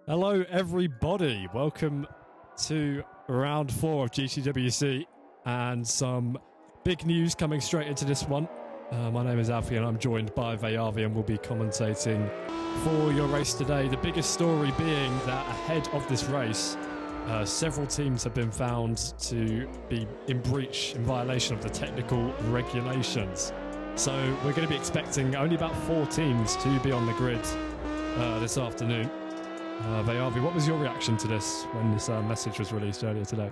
Hello everybody, welcome to round 4 of GTWC and some big news coming straight into this one. My name is Alfie and I'm joined by Vayavi and we'll be commentating for your race today. The biggest story being that ahead of this race, several teams have been found to be in violation of the technical regulations. So we're going to be expecting only about 4 teams to be on the grid this afternoon. Vayavi, what was your reaction to this when this message was released earlier today?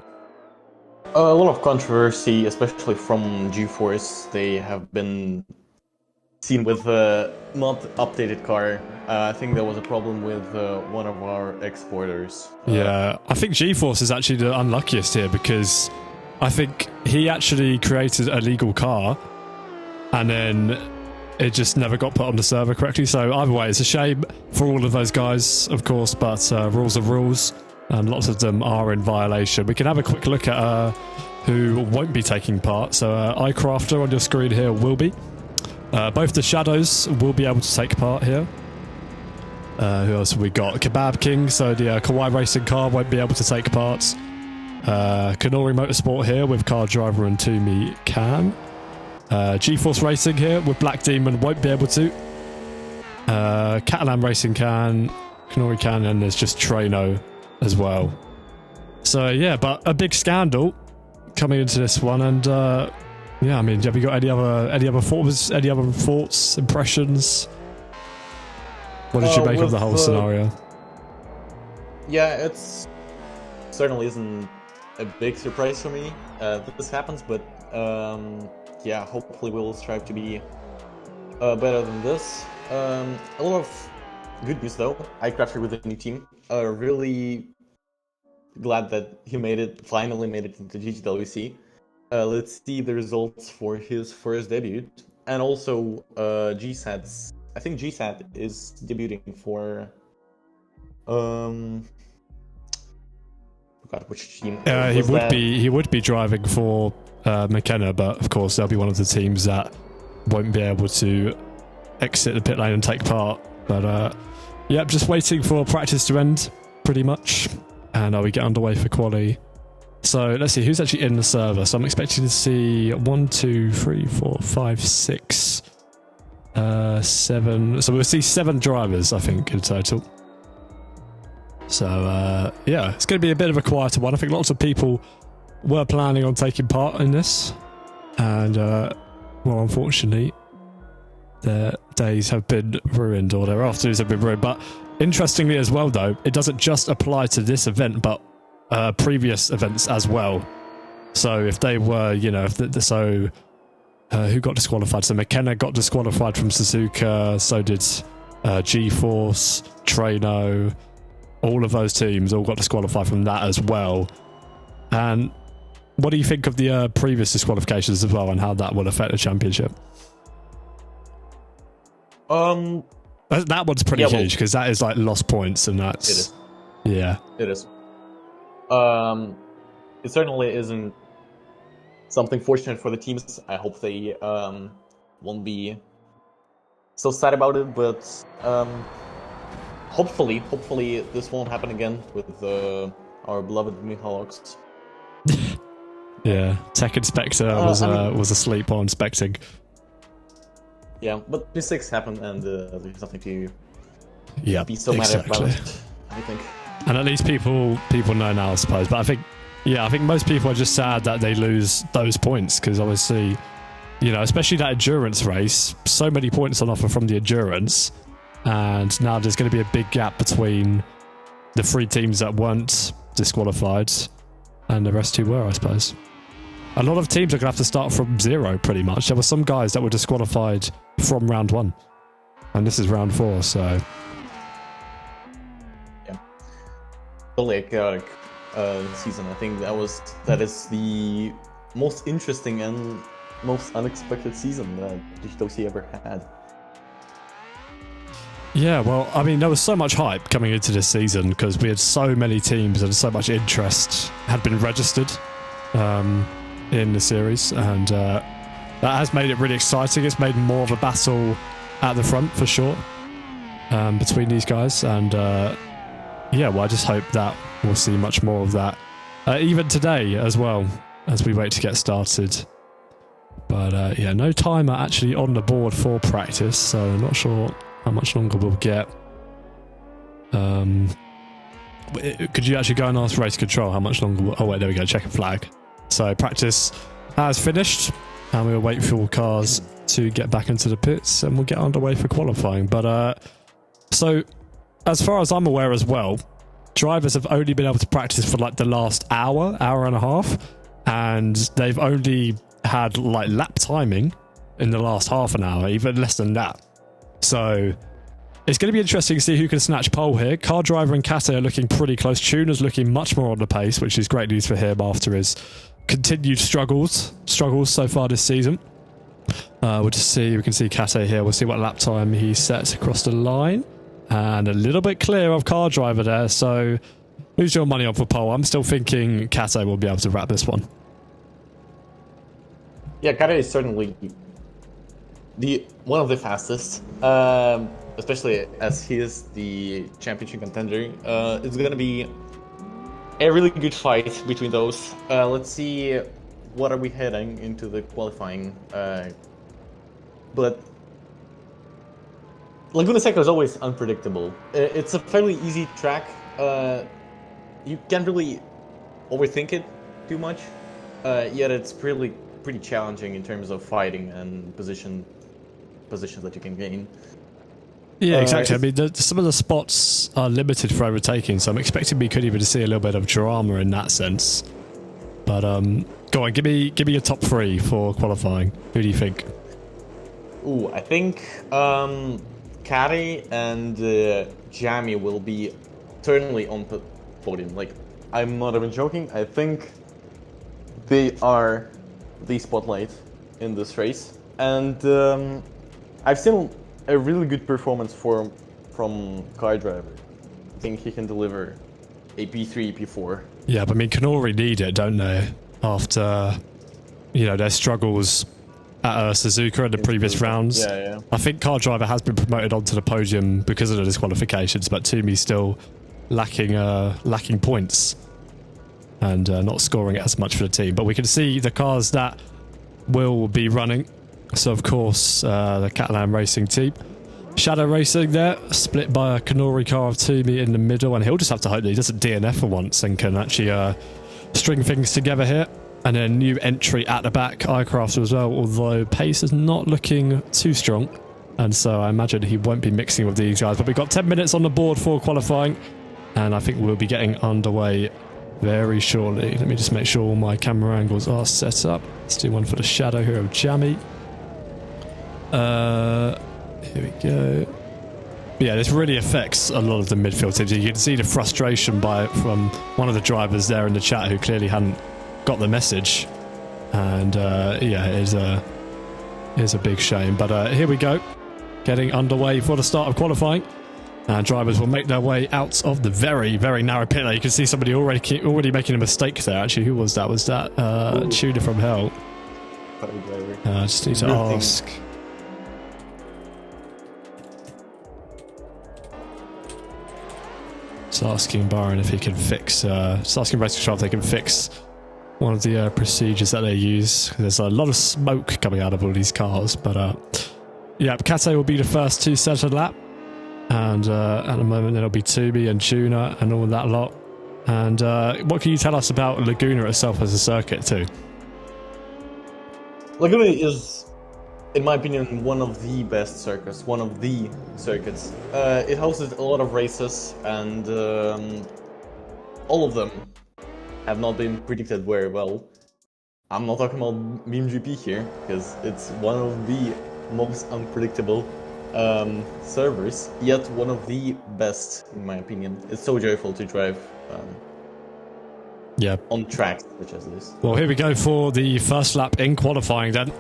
A lot of controversy, especially from G-Force. They have been seen with a not updated car. I think there was a problem with one of our exporters. Yeah, I think G-Force is actually the unluckiest here because I think he actually created a legal car and then it just never got put on the server correctly. So either way, it's a shame for all of those guys, of course, but rules are rules, and lots of them are in violation. We can have a quick look at who won't be taking part. So iCrafter on your screen here will be. Both the Shadows will be able to take part here. Who else have we got? Kebab King, so the Kawaii Racing car won't be able to take part. Kanori Motorsport here with Car Driver and Toomey can. G-Force Racing here with Black Demon won't be able to. Catalan Racing can, Kanori can, and there's just Traino as well. So yeah, but a big scandal coming into this one, and yeah, I mean, have you got any other thoughts, impressions? What did you make of the whole scenario? Yeah, it's certainly isn't a big surprise for me that this happens, but yeah, hopefully we'll strive to be better than this. A lot of good news though. iCrafter with a new team. Really glad that he finally made it into GTWC. Let's see the results for his first debut. And also GSAT. I think GSAT is debuting for forgot which team. He would be driving for McKenna, but of course they'll be one of the teams that won't be able to exit the pit lane and take part. But yeah, just waiting for practice to end pretty much, and we get underway for quali. So let's see who's actually in the server. So I'm expecting to see 1, 2, 3, 4, 5, 6, 7. So we'll see 7 drivers, I think, in total. So yeah, it's going to be a bit of a quieter one. I think lots of people were planning on taking part in this, and well, unfortunately their days have been ruined, or their afternoons have been ruined. But interestingly as well though, it doesn't just apply to this event but previous events as well. So if they were, you know, who got disqualified? So McKenna got disqualified from Suzuka, so did G-Force, Traino, all of those teams all got disqualified from that as well. And what do you think of the previous disqualifications as well, and how that will affect the championship? That one's pretty huge because that is like lost points, and that's... It is. Yeah. It is. It certainly isn't something fortunate for the teams. I hope they won't be so sad about it, but hopefully this won't happen again with our beloved Mihalox. Yeah, Tech Inspector was asleep while inspecting. Yeah, but mistakes happen, and there's nothing to be so mad about it, I think. And at least people know now, I suppose. But I think most people are just sad that they lose those points, because obviously, you know, especially that endurance race, so many points on offer from the endurance, and now there's going to be a big gap between the 3 teams that weren't disqualified and the rest who were, I suppose. A lot of teams are going to have to start from 0, pretty much. There were some guys that were disqualified from round 1, and this is round 4, so... Yeah. Totally a chaotic season. I think that is the most interesting and most unexpected season that GTWC ever had. Yeah, well, I mean, there was so much hype coming into this season because we had so many teams and so much interest had been registered in the series, and that has made it really exciting. It's made more of a battle at the front for sure between these guys, and yeah, well, I just hope that we'll see much more of that. Even today as well, as we wait to get started. But yeah, no timer actually on the board for practice, so I'm not sure how much longer we'll get. Could you actually go and ask race control how much longer oh wait, there we go, check a flag. So practice has finished and we'll wait for all cars to get back into the pits and we'll get underway for qualifying. But so as far as I'm aware as well, drivers have only been able to practice for like the last hour and a half, and they've only had like lap timing in the last half an hour, even less than that. So it's going to be interesting to see who can snatch pole here. Car driver and Kate are looking pretty close. Tuner's looking much more on the pace, which is great news for him after his continued struggles so far this season. We'll just see, we can see Kate here. We'll see what lap time he sets across the line. And a little bit clear of car driver there. So who's your money on for pole? I'm still thinking Kate will be able to wrap this one. Yeah, Kate is certainly one of the fastest, especially as he is the championship contender. It's going to be a really good fight between those. Let's see, what are we heading into the qualifying? But Laguna Seca is always unpredictable. It's a fairly easy track. You can't really overthink it too much, yet it's pretty challenging in terms of fighting and positions that you can gain. Yeah, exactly. I mean, some of the spots are limited for overtaking, so I'm expecting we could even see a little bit of drama in that sense. But go on, give me your top three for qualifying. Who do you think? Ooh, I think Kari and Jamie will be certainly on the podium. Like, I'm not even joking. I think they are the spotlight in this race, and I've seen a really good performance from car driver. I think he can deliver a P3, P4. Yeah, but I mean, Canori need it, don't they? After, you know, their struggles at Suzuka in the previous rounds. Yeah. I think car driver has been promoted onto the podium because of the disqualifications, but Toomey's still lacking points and not scoring as much for the team. But we can see the cars that will be running. So, of course, the Catalan Racing team. Shadow Racing there, split by a Canori car of Toomey in the middle, and he'll just have to hope that he doesn't DNF for once and can actually string things together here. And then new entry at the back, iCraft as well, although pace is not looking too strong. And so I imagine he won't be mixing with these guys. But we've got 10 minutes on the board for qualifying, and I think we'll be getting underway very shortly. Let me just make sure all my camera angles are set up. Let's do one for the Shadow here of Jamie. Here we go. But yeah, this really affects a lot of the midfield teams. You can see the frustration from one of the drivers there in the chat who clearly hadn't got the message. And yeah, it is a big shame. But here we go. Getting underway for the start of qualifying. And drivers will make their way out of the very, very narrow pit lane. You can see somebody already making a mistake there. Actually, who was that? Was that Tudor from Hell? I just need to ask. Just asking Byron if he can fix. Just asking Race Control if they can fix one of the procedures that they use. There's a lot of smoke coming out of all these cars. But yeah, Kate will be the first to set a lap. And at the moment it'll be Toomey and Tuner and all that lot. And what can you tell us about Laguna itself as a circuit too? Laguna is, in my opinion, one of the best circuits. It hosts a lot of races, and all of them have not been predicted very well. I'm not talking about BeamGP here, because it's one of the most unpredictable servers, yet one of the best in my opinion. It's so joyful to drive on tracks such as this. Well, here we go for the first lap in qualifying then.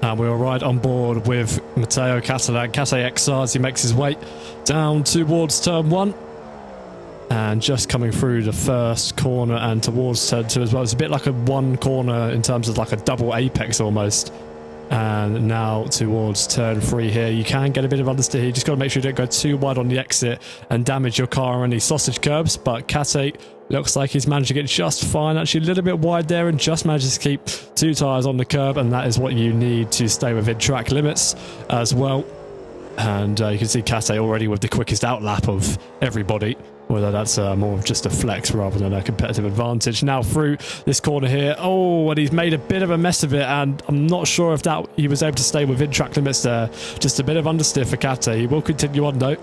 And we'll ride on board with Matteo Catalan, Cate XR, as he makes his way down towards turn 1. And just coming through the first corner and towards turn 2 as well. It's a bit like a one corner in terms of like a double apex almost. And now towards turn 3 here, you can get a bit of understeer here. You just got to make sure you don't go too wide on the exit and damage your car on any sausage curbs. But Kate looks like he's managing it just fine. Actually a little bit wide there and just manages to keep 2 tyres on the curb. And that is what you need to stay within track limits as well. And you can see Kate already with the quickest outlap of everybody. Whether that's more of just a flex rather than a competitive advantage. Now through this corner here. Oh, and he's made a bit of a mess of it. And I'm not sure if that he was able to stay within track limits there. Just a bit of understeer for Kate. He will continue on though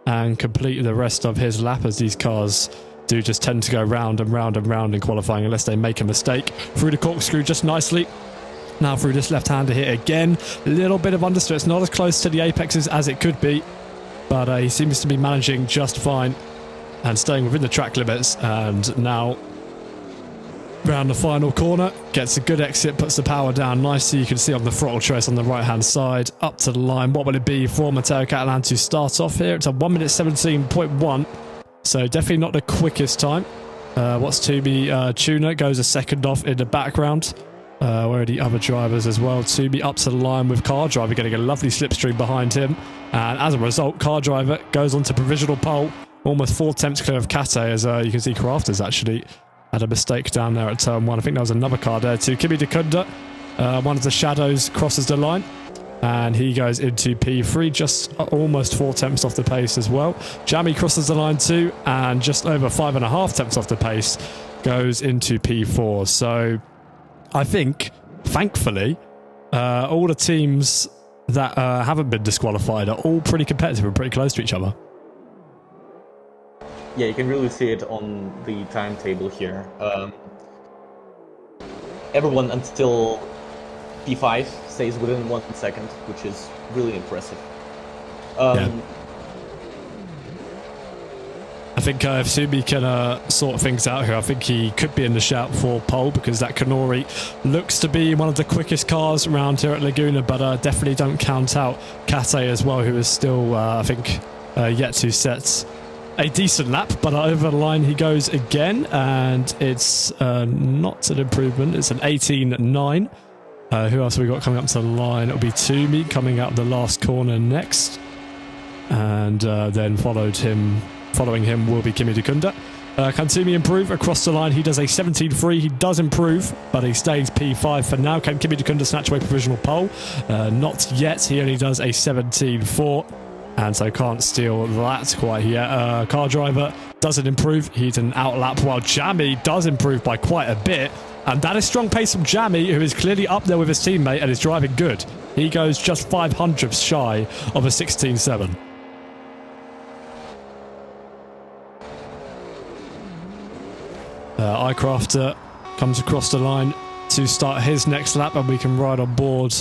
and complete the rest of his lap, as these cars do just tend to go round and round and round in qualifying unless they make a mistake. Through the corkscrew just nicely. Now through this left-hander here again. A little bit of understeer. It's not as close to the apexes as it could be. But he seems to be managing just fine. And staying within the track limits. And now round the final corner, gets a good exit, puts the power down nicely. You can see on the throttle trace on the right hand side up to the line. What will it be for Matteo Catalan to start off here? It's a 1 minute 17.1, so definitely not the quickest time. What's to be Tuner goes a second off in the background. Where are the other drivers as well? To be up to the line with Car Driver getting a lovely slipstream behind him, and as a result Car Driver goes on to provisional pole. Almost 4 tenths clear of Kate, as you can see Crafters actually had a mistake down there at turn 1. I think there was another car there too. Kimi Dekunda, one of the shadows, crosses the line and he goes into P3, just almost 4 tenths off the pace as well. Jammy crosses the line too and just over 5.5 tenths off the pace goes into P4. So I think, thankfully, all the teams that haven't been disqualified are all pretty competitive and pretty close to each other. Yeah, you can really see it on the timetable here. Everyone until P5 stays within 1 second, which is really impressive. Yeah. I think if Sumi can sort things out here, I think he could be in the shout for pole, because that Canori looks to be one of the quickest cars around here at Laguna, but definitely don't count out Kate as well, who is still, I think, yet to set a decent lap, but over the line he goes again, and it's not an improvement, it's an 18.9. Who else have we got coming up to the line? It'll be Toomey coming out the last corner next, and then following him will be Kimi Dekunda. Can Toomey improve across the line? He does a 17.3. He does improve, but he stays P5 for now. Can Kimi Dekunda snatch away provisional pole? Not yet. He only does a 17.4. And so can't steal that quite yet. Car Driver doesn't improve. He's an outlap, while Jammy does improve by quite a bit. And that is strong pace from Jammy, who is clearly up there with his teammate and is driving good. He goes just 500ths shy of a 16.7. iCrafter comes across the line to start his next lap, and we can ride on board,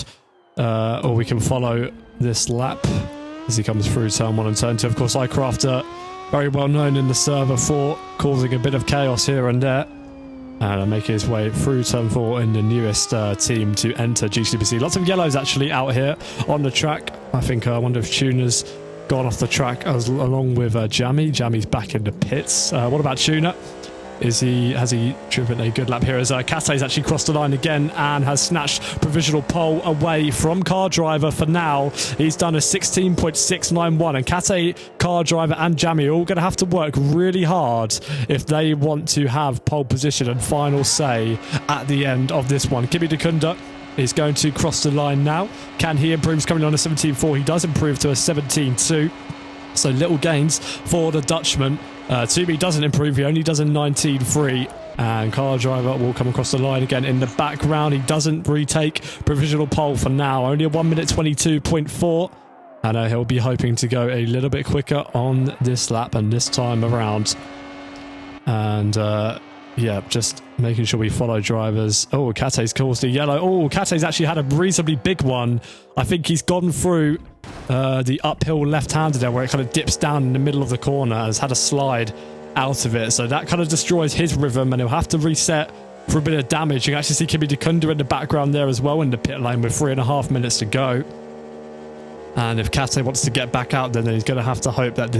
or we can follow this lap as he comes through turn 1 and turn 2. Of course, iCrafter, very well known in the server for causing a bit of chaos here and there, and making his way through turn 4 in the newest team to enter GCPC. Lots of yellows actually out here on the track. I wonder if Tuner's gone off the track along with Jammy. Jammy's back in the pits. What about Tuner? Has he driven a good lap here, as Kate's actually crossed the line again and has snatched provisional pole away from Car Driver for now. He's done a 16.691, and Kate, Car Driver and Jammy are all going to have to work really hard if they want to have pole position and final say at the end of this one. Kimi Dekunda is going to cross the line now. Can he improve? He's coming on a 17.4. He does improve to a 17.2. So little gains for the Dutchman. Toomey doesn't improve, he only does a 19.3, and Car Driver will come across the line again in the background. He doesn't retake provisional pole for now, only a 1 minute 22.4, and he'll be hoping to go a little bit quicker on this lap and this time around. And yeah, just making sure we follow drivers. Oh, Kate's caused a yellow. Oh, Kate's actually had a reasonably big one. I think he's gone through the uphill left-hander there, where it kind of dips down in the middle of the corner, has had a slide out of it. So that kind of destroys his rhythm, and he'll have to reset for a bit of damage. You can actually see Kimi Dekunda in the background there as well in the pit lane with 3.5 minutes to go. And if Kate wants to get back out, then he's going to have to hope that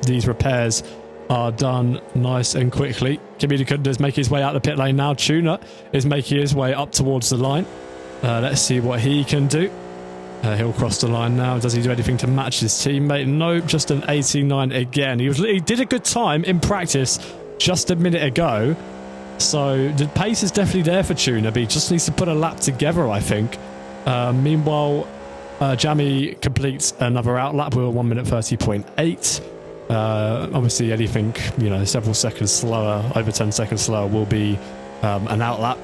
these repairs are done nice and quickly. Kimi Dekunda is making his way out the pit lane now. Tuner is making his way up towards the line. Let's see what he can do. He'll cross the line now. Does he do anything to match his teammate? Nope, just an 18.9 again. He did a good time in practice just a minute ago. So the pace is definitely there for Tuna, but he just needs to put a lap together, I think. Meanwhile, Jammy completes another out lap with a 1 minute 30.8. Obviously, anything several seconds slower, over 10 seconds slower, will be an out lap.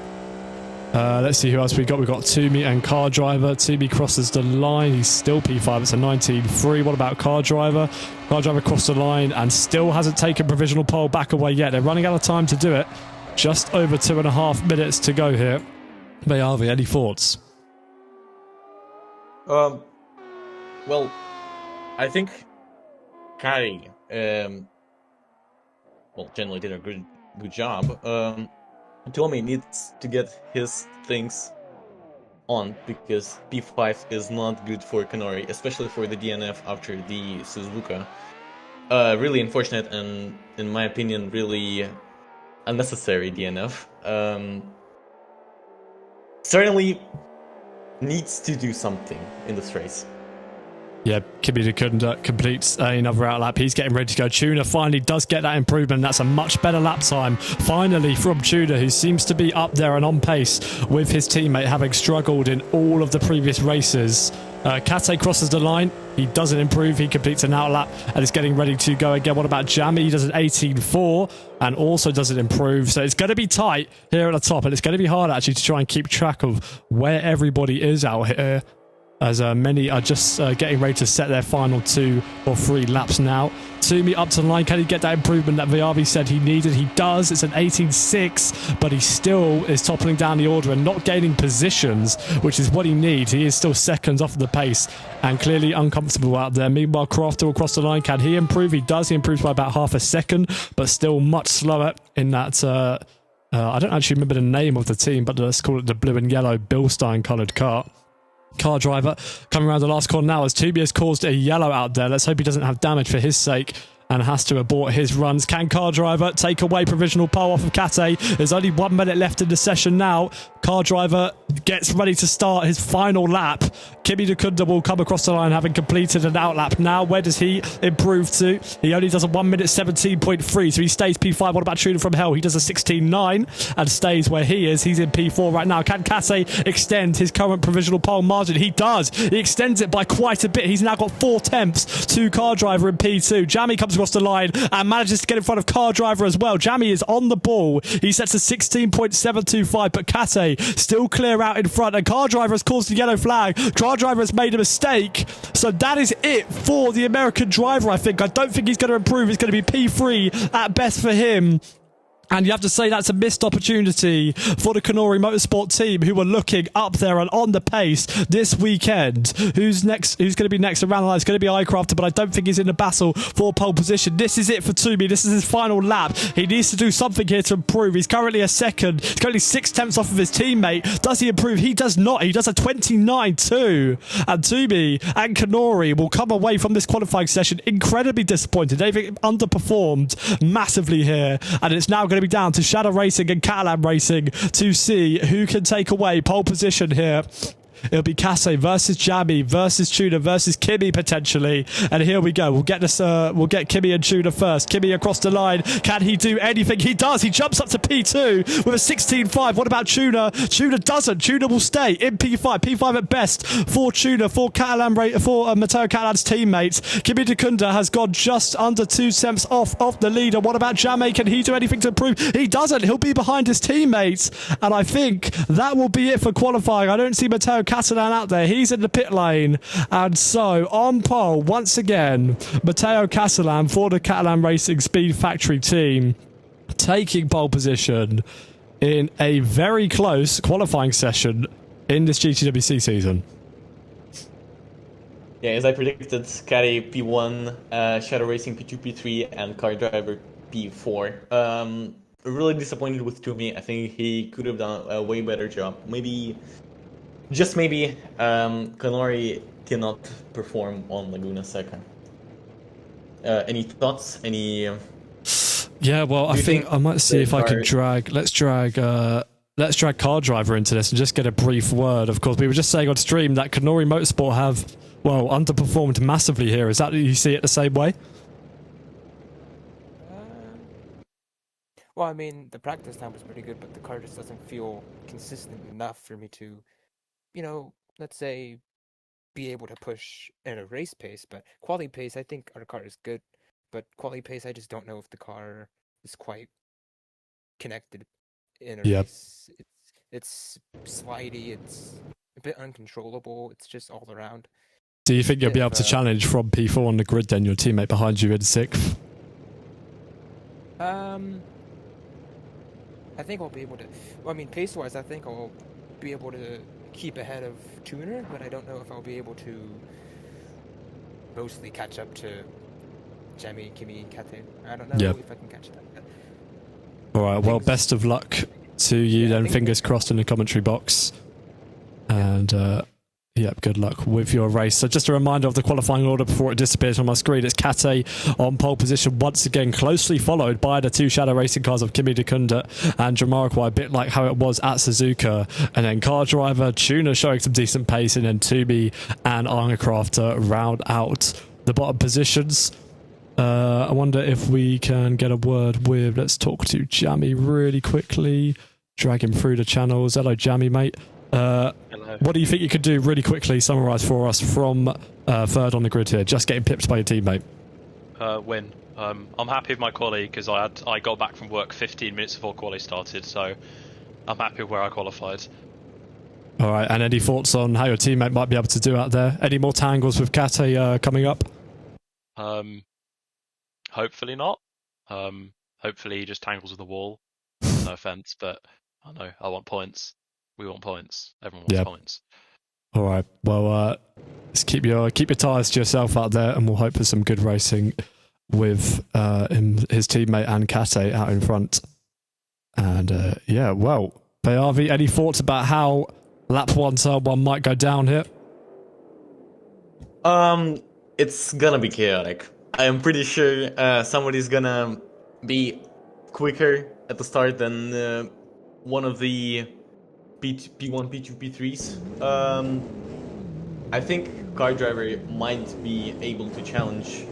Let's see who else we got. We've got Toomey and Car Driver. Toomey crosses the line. He's still P5. It's a 19.3. What about Car Driver? Car Driver crossed the line and still hasn't taken provisional pole back away yet. They're running out of time to do it. Just over 2.5 minutes to go here. Beavi, any thoughts? Well, I think Kari, generally did a good job. Tommy needs to get his things on because P5 is not good for Kanori, especially for the DNF after the Suzuka. Really unfortunate and, in my opinion, really unnecessary DNF. Certainly needs to do something in this race. Yeah, Kimi Dukunda completes another out lap. He's getting ready to go. Tuna finally does get that improvement. That's a much better lap time, finally, from Tuna, who seems to be up there and on pace with his teammate, having struggled in all of the previous races. Kate crosses the line. He doesn't improve. He completes an out lap and is getting ready to go again. What about Jammy? He does an 18.4 and also doesn't improve. So it's going to be tight here at the top, and it's going to be hard, actually, to try and keep track of where everybody is out here, as many are just getting ready to set their final 2 or 3 laps now. Toomey up to the line. Can he get that improvement that Viavi said he needed? He does. It's an 18.6, but he still is toppling down the order and not gaining positions, which is what he needs. He is still seconds off of the pace and clearly uncomfortable out there. Meanwhile, Crafter will cross the line. Can he improve? He does. He improves by about half a second, but still much slower in that... I don't actually remember the name of the team, but let's call it the blue and yellow Bilstein coloured car. Car Driver coming around the last corner now as Toomey has caused a yellow out there. Let's hope he doesn't have damage for his sake and has to abort his runs. Can Car Driver take away provisional pole off of Kate? There's only 1 minute left in the session now. Car Driver gets ready to start his final lap. Kimi Dukunda will come across the line having completed an out lap. Now, where does he improve to? He only does a 1 minute 17.3, so he stays P5. What about Tuna from Hell? He does a 16.9 and stays where he is. He's in P4 right now. Can Kate extend his current provisional pole margin? He does. He extends it by quite a bit. He's now got 4 attempts to Car Driver in P2. Jammy comes across the line and manages to get in front of Car Driver as well. Jammy is on the ball. He sets a 16.725, but Kate still clear out in front, and Car Driver has caused the yellow flag. Car Driver has made a mistake, so that is it for the American driver. I don't think he's going to improve. It's going to be P3 at best for him. And you have to say that's a missed opportunity for the Kanori Motorsport team, who are looking up there and on the pace this weekend. Who's next? Who's going to be next around the line? It's going to be iCrafter, but I don't think he's in the battle for pole position. This is it for Toomey. This is his final lap. He needs to do something here to improve. He's currently a second. He's currently 6 tenths off of his teammate. Does he improve? He does not. He does a 29.2. And Toomey and Kanori will come away from this qualifying session incredibly disappointed. They've underperformed massively here, and it's now going to be down to Shadow Racing and Catalan Racing to see who can take away pole position here. It'll be Kase versus Jammy versus Tuna versus Kimi potentially. And here we go. We'll get this. We'll get Kimi and Tuna first. Kimi across the line. Can he do anything? He does. He jumps up to P2 with a 16.5. What about Tuna? Tuna doesn't. Tuna will stay in P5. P5 at best for Tuna, for Catalan, for Matteo Catalan's teammates. Kimi Dukunda has gone just under 2 cents off the leader. What about Jammy? Can he do anything to improve? He doesn't. He'll be behind his teammates. And I think that will be it for qualifying. I don't see Matteo Catalan out there. He's in the pit lane. And so on pole once again, Matteo Catalan for the Catalan Racing Speed Factory team, taking pole position in a very close qualifying session in this GTWC season. Yeah, as I predicted, Caddy P1, Shadow Racing P2, P3, and Car Driver P4. Really disappointed with Toomey. I think he could have done a way better job. Maybe, just maybe, Kanori cannot perform on Laguna Seca. Any thoughts? Any... Yeah, well, I think I might see if I can drag... Let's drag let's drag Car Driver into this and just get a brief word. Of course, we were just saying on stream that Kanori Motorsport have, well, underperformed massively here. Is that you see it the same way? Well, I mean, the practice time was pretty good, but the car just doesn't feel consistent enough for me to, you know, let's say, be able to push at a race pace. But quality pace, I think our car is good. But quality pace, I just don't know if the car is quite connected in a race. It's slidey, it's a bit uncontrollable, it's just all around. Do you think you'll be able to challenge from P4 on the grid then, your teammate behind you in 6th? I think I'll be able to... Well, I mean, pace-wise, I think I'll be able to keep ahead of Tuner, but I don't know if I'll be able to mostly catch up to Jamie, Kimi, and Kate. I don't know if I can catch that. Alright, well, best of luck to you then. Fingers crossed in the commentary box. And... Yep, good luck with your race. So just a reminder of the qualifying order before it disappears on my screen. It's Kate on pole position once again, closely followed by the 2 Shadow Racing cars of Kimi Dekunda and Jamiroquai, a bit like how it was at Suzuka. And then Car Driver, Tuner showing some decent pace, and then Toomey and Ironcraft round out the bottom positions. I wonder if we can get a word with, let's talk to Jammy really quickly. Drag him through the channels. Hello, Jammy, mate. Hello. What do you think you could do really quickly, summarise for us from third on the grid here, just getting pipped by your teammate? Win. I'm happy with my quali because I got back from work 15 minutes before quali started, so I'm happy with where I qualified. All right, and any thoughts on how your teammate might be able to do out there? Any more tangles with Kate coming up? Hopefully not. Hopefully he just tangles with the wall. No offence, but I know I want points. We want points. Everyone wants points. All right. Well, just keep your ties to yourself out there, and we'll hope for some good racing with his teammate and Kate out in front. And yeah, well, Bayavi, any thoughts about how lap 1 turn 1 might go down here? It's gonna be chaotic. I am pretty sure somebody's gonna be quicker at the start than one of the P1, P2, P3s. I think Car Driver might be able to challenge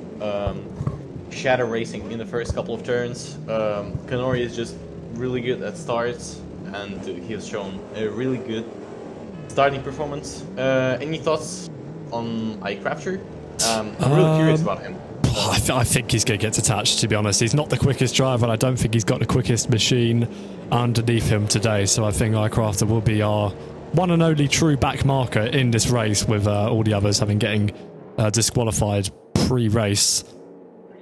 Shadow Racing in the first couple of turns. Kanori is just really good at starts, and he has shown a really good starting performance. Any thoughts on iCrafter? I'm really curious about him. I think he's going to get detached, to be honest. He's not the quickest driver, and I don't think he's got the quickest machine underneath him today. So I think iCrafter will be our one and only true back marker in this race, with all the others getting disqualified pre-race.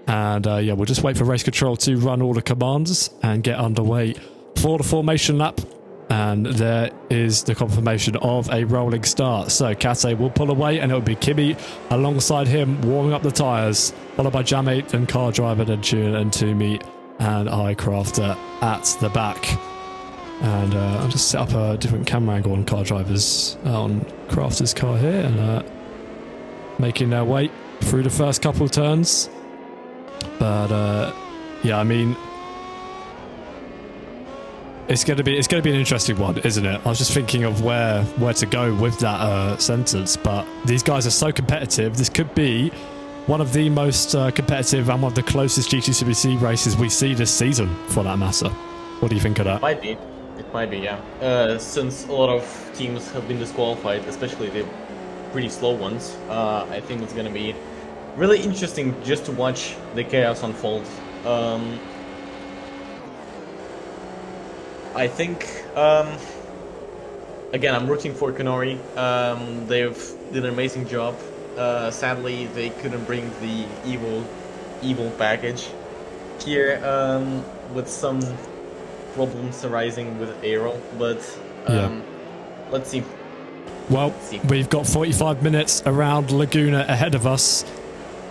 And yeah, we'll just wait for race control to run all the commands and get underway for the formation lap. And there is the confirmation of a rolling start. So Kate will pull away, and it will be Kimi alongside him warming up the tyres, followed by Jamate and Car Driver, then Tuner and Toomey and iCrafter at the back. And I'll just set up a different camera angle on Car Driver's on Crafter's car here, and making their way through the first couple of turns. But yeah, I mean, it's going to be an interesting one, isn't it? I was just thinking of where to go with that sentence, but these guys are so competitive. This could be one of the most competitive and one of the closest GTCBC races we see this season, for that matter. What do you think of that? It might be, yeah. Since a lot of teams have been disqualified, especially the pretty slow ones, I think it's going to be really interesting just to watch the chaos unfold. I think, again, I'm rooting for Kanori. They've did an amazing job. Sadly, they couldn't bring the evil package here, with some problems arising with Aero, but let's see. Well, we've got 45 minutes around Laguna ahead of us,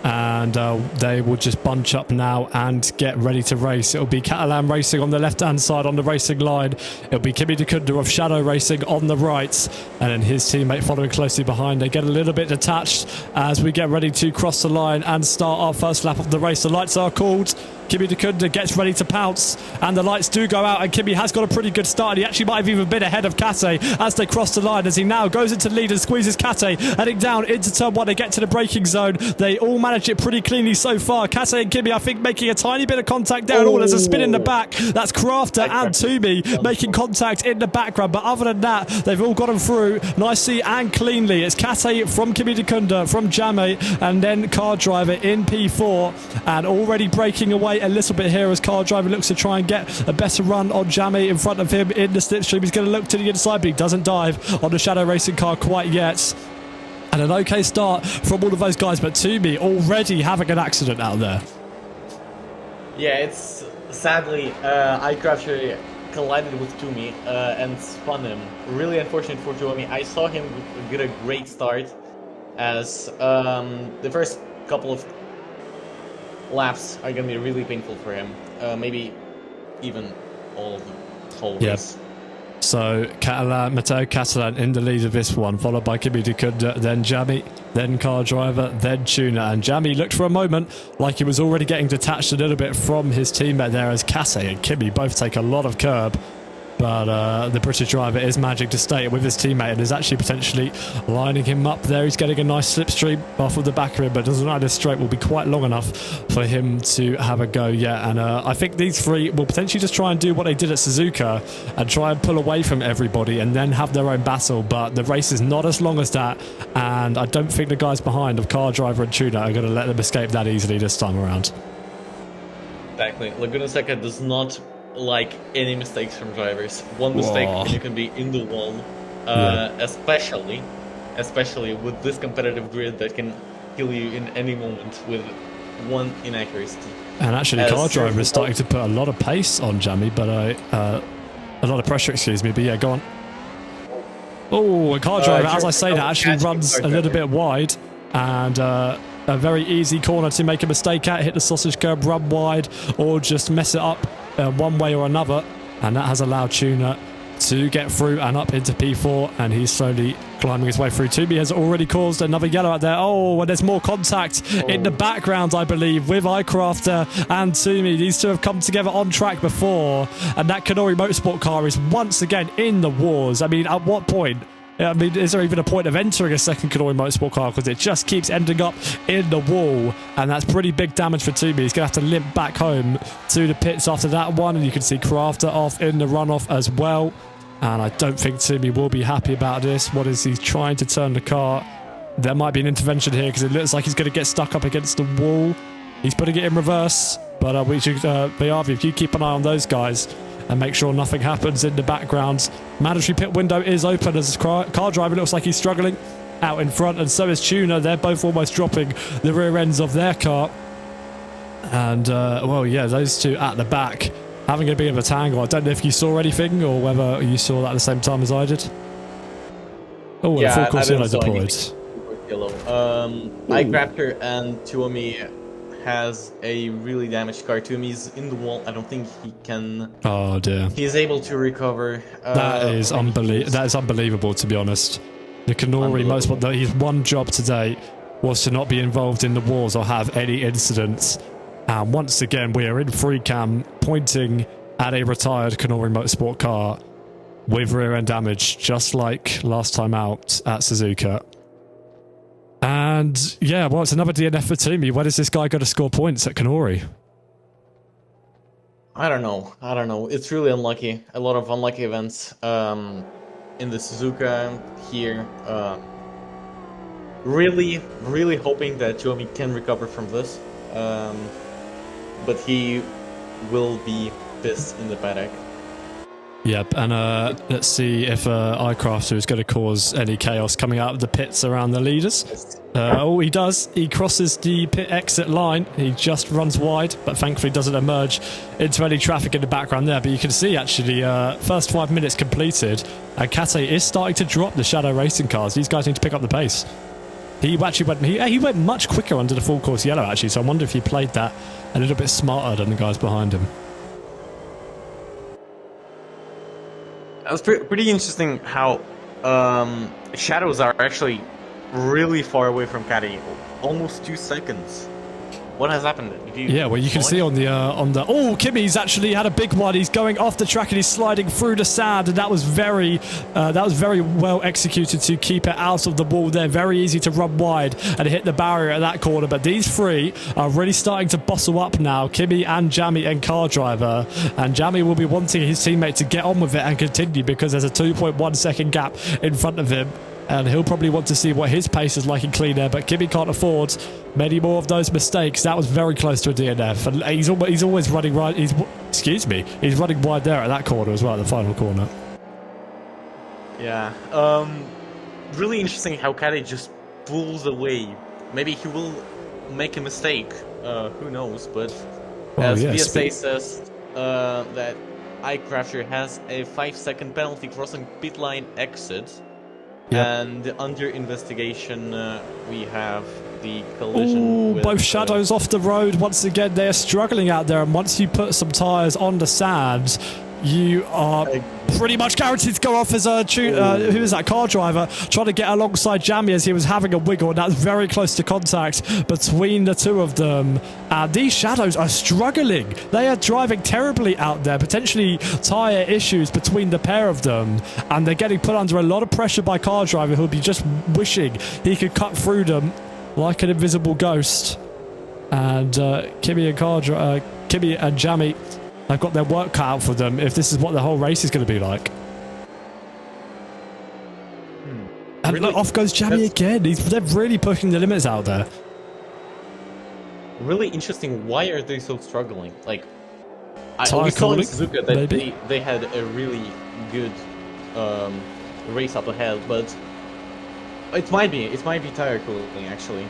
and they will just bunch up now and get ready to race. It'll be Catalan Racing on the left-hand side on the racing line. It'll be Kimi Dekunda of Shadow Racing on the right, and then his teammate following closely behind. They get a little bit detached as we get ready to cross the line and start our first lap of the race. The lights are called. Kimi Dikunda gets ready to pounce, and the lights do go out, and Kimi has got a pretty good start. He actually might have even been ahead of Kate as they cross the line, as he now goes into lead and squeezes Kate, heading down into turn 1. They get to the braking zone. They all manage it pretty cleanly so far. Kate and Kimi, I think, making a tiny bit of contact there. Oh, there's a spin in the back. That's Crafter and Toomey making contact in the background, but other than that, they've all gotten through nicely and cleanly. It's Kate from Kimi Dikunda, from Jame, and then Car Driver in P4, and already breaking away a little bit here as Car Driver looks to try and get a better run on Jame in front of him in the slipstream. He's going to look to the inside, but he doesn't dive on the Shadow Racing car quite yet. And an okay start from all of those guys, but Toomey already having an accident out there. Yeah, it's sadly, iCrafter collided with Toomey and spun him. Really unfortunate for Toomey. I saw him get a great start, as the first couple of laps are going to be really painful for him. Maybe even all of the whole race. So Matteo Catalan in the lead of this one, followed by Kimi Dikunda, then Jami, then Car Driver, then Tuner. And Jami looked for a moment like he was already getting detached a little bit from his teammate there, as Kase and Kimi both take a lot of curb. But the British driver is managing to stay with his teammate and is actually potentially lining him up there. He's getting a nice slipstream off of the back of him, but doesn't know this straight will be quite long enough for him to have a go yet. And I think these three will potentially just try and do what they did at Suzuka and try and pull away from everybody and then have their own battle. But the race is not as long as that, and I don't think the guys behind of Car Driver and Tuner are going to let them escape that easily this time around. Exactly. Laguna Seca does not like any mistakes from drivers. One mistake and you can be in the wall, especially with this competitive grid that can kill you in any moment with one inaccuracy. And actually, Car Driver is starting to put a lot of pace on Jamie, but a lot of pressure, excuse me. But yeah, go on. Oh, Car Driver, as I say that, actually runs a little bit wide, and a very easy corner to make a mistake at, hit the sausage curb, run wide, or just mess it up one way or another, and that has allowed Tuner to get through and up into P4, and he's slowly climbing his way through. Toomey has already caused another yellow out there. Oh, and there's more contact in the background, I believe, with iCrafter and Toomey. These two have come together on track before, and that Kanori Motorsport car is once again in the wars. I mean, at what point? I mean, is there even a point of entering a second Kanori Motorsport car? Because it just keeps ending up in the wall, and that's pretty big damage for Toomey. He's going to have to limp back home to the pits after that one, and you can see Crafter off in the runoff as well. And I don't think Toomey will be happy about this. What is he trying to turn the car? There might be an intervention here because it looks like he's going to get stuck up against the wall. He's putting it in reverse, but we should, BRV, if you keep an eye on those guys and make sure nothing happens in the background. Mandatory pit window is open as Car Driver looks like he's struggling out in front, and so is Tuner. They're both almost dropping the rear ends of their car. And, well, yeah, those two at the back having a bit of a tangle. I don't know if you saw anything or whether you saw that at the same time as I did. Oh, yeah, full course yellow deployed. iCrafter and Tuomi has a really damaged car. Toomey's in the wall. I don't think he can. Oh dear. He's able to recover. That is unbelievable, to be honest. The Kanori Motorsport, his one job today was to not be involved in the wars or have any incidents. And once again, we are in free cam, pointing at a retired Kanori Motorsport car with rear end damage, just like last time out at Suzuka. And yeah, well, it's another DNF for Toomey. Where does this guy go to score points at Kanori? I don't know. It's really unlucky. A lot of unlucky events in the Suzuka here. Really hoping that Toomey can recover from this. But he will be pissed in the paddock. Yep, and let's see if iCrafter is going to cause any chaos coming out of the pits around the leaders. Oh, he does. He crosses the pit exit line. He just runs wide, but thankfully doesn't emerge into any traffic in the background there. But you can see, actually, first 5 minutes completed, and Kate is starting to drop the Shadow Racing cars. These guys need to pick up the pace. He actually he went much quicker under the full course yellow, actually, so I wonder if he played that a little bit smarter than the guys behind him. That was pretty interesting how shadows are actually really far away from Caddy, almost 2 seconds. What has happened? Yeah, well, you can see on the oh, Kimi's actually had a big one. He's going off the track and he's sliding through the sand, and that was very well executed to keep it out of the wall there. Very easy to run wide and hit the barrier at that corner. But these three are really starting to bustle up now, Kimi and Jammy and Car Driver, and Jammy will be wanting his teammate to get on with it and continue because there's a 2.1 second gap in front of him. And he'll probably want to see what his pace is like in clean air, but Kimi can't afford many more of those mistakes. That was very close to a DNF, and he's always running right. He's running wide there at that corner as well, the final corner. Yeah, really interesting how Caddy just pulls away. Maybe he will make a mistake. Who knows? But as VSA says, that iCrafter has a 5-second penalty crossing pit line exit. Yep. And under investigation, we have the collision. Both shadows off the road. Once again, they're struggling out there. And once you put some tyres on the sand, you are pretty much guaranteed to go off as a who is that? Car Driver trying to get alongside Jammy as he was having a wiggle, and that's very close to contact between the two of them. And these shadows are struggling. They are driving terribly out there, potentially tyre issues between the pair of them, and they're getting put under a lot of pressure by Car Driver, who'll be just wishing he could cut through them like an invisible ghost. And Kimi and Jammy, they've got their work cut out for them if this is what the whole race is going to be like. And really, off goes Jammy again. They're really pushing the limits out there. Really interesting. Why are they so struggling? Like, we saw in Suzuka that they had a really good race up ahead, but it might be tire cooling actually.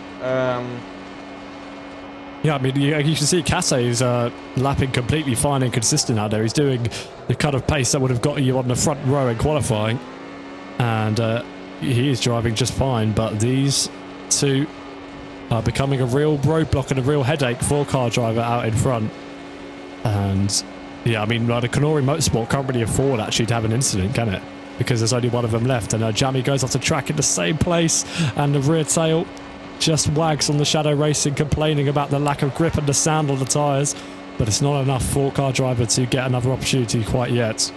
Yeah, I mean, you can see Kase is lapping completely fine and consistent out there. He's doing the kind of pace that would have got you on the front row in qualifying. And he is driving just fine. But these two are becoming a real roadblock and a real headache for Car Driver out in front. And, yeah, I mean, the Kanori Motorsport can't really afford actually to have an incident, can it? Because there's only one of them left. And Jammy goes off the track in the same place. And the rear tail just wags on the Shadow Racing, complaining about the lack of grip and the sand on the tyres, but it's not enough for Car Driver to get another opportunity quite yet.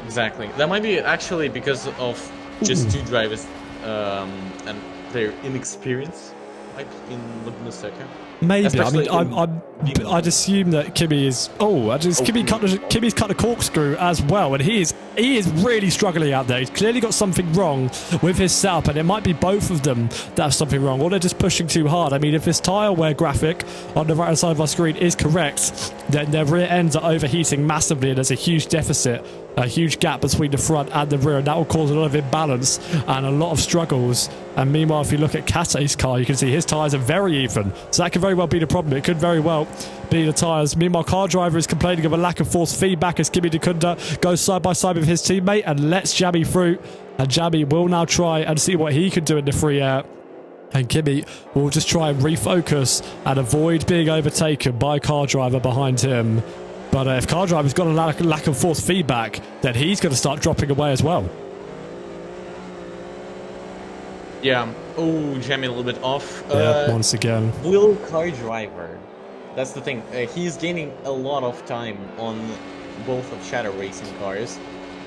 Exactly. That might be actually because of just two drivers and their inexperience, like in Laguna Seca. Maybe. Especially I mean, I'd assume that Kimi is. Kimi's cut a corkscrew as well, and he is really struggling out there. He's clearly got something wrong with his setup, and it might be both of them that have something wrong, or they're just pushing too hard. I mean, if this tyre wear graphic on the right hand side of our screen is correct, then their rear ends are overheating massively, and there's a huge deficit, a huge gap between the front and the rear, and that will cause a lot of imbalance and a lot of struggles. And meanwhile, if you look at Kate's car, you can see his tyres are very even, so that could very well be the problem. It could very well be the tyres. Meanwhile, Car Driver is complaining of a lack of force feedback as Kimi Dekunda goes side by side with his teammate and lets Jammy through. And Jammy will now try and see what he can do in the free air. And Kimi will just try and refocus and avoid being overtaken by Car Driver behind him. But if Car Driver's got a lack of force feedback, then he's going to start dropping away as well. Yeah. Oh, Jammy a little bit off. Once again. Will Car Driver? That's the thing. He's gaining a lot of time on both of Shadow Racing cars.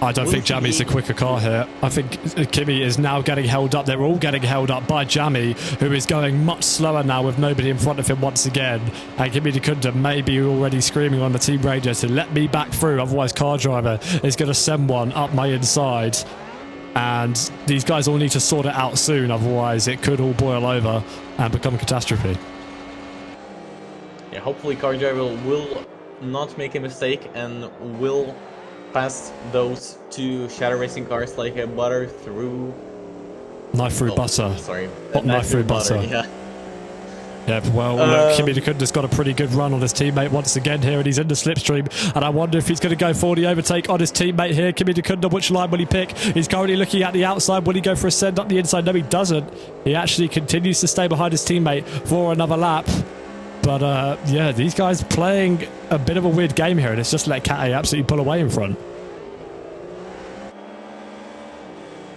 I don't think Jammy's the quicker car here. I think Kimi is now getting held up. They're all getting held up by Jammy, who is going much slower now with nobody in front of him once again. And Kimi Dekunda may be already screaming on the team radio to let me back through, otherwise Car Driver is going to send one up my inside. And these guys all need to sort it out soon, otherwise it could all boil over and become a catastrophe. Yeah, hopefully Car Driver will not make a mistake and will pass those two Shadow Racing cars like a butter through... Knife through butter. Sorry. Knife through butter. Yeah. Yeah, well, Kimi Dekunda's got a pretty good run on his teammate once again here, and he's in the slipstream. And I wonder if he's going to go for the overtake on his teammate here. Kimi Dekunda, which line will he pick? He's currently looking at the outside. Will he go for a send up the inside? No, he doesn't. He actually continues to stay behind his teammate for another lap. But, yeah, these guys playing a bit of a weird game here, and it's just let Kate absolutely pull away in front.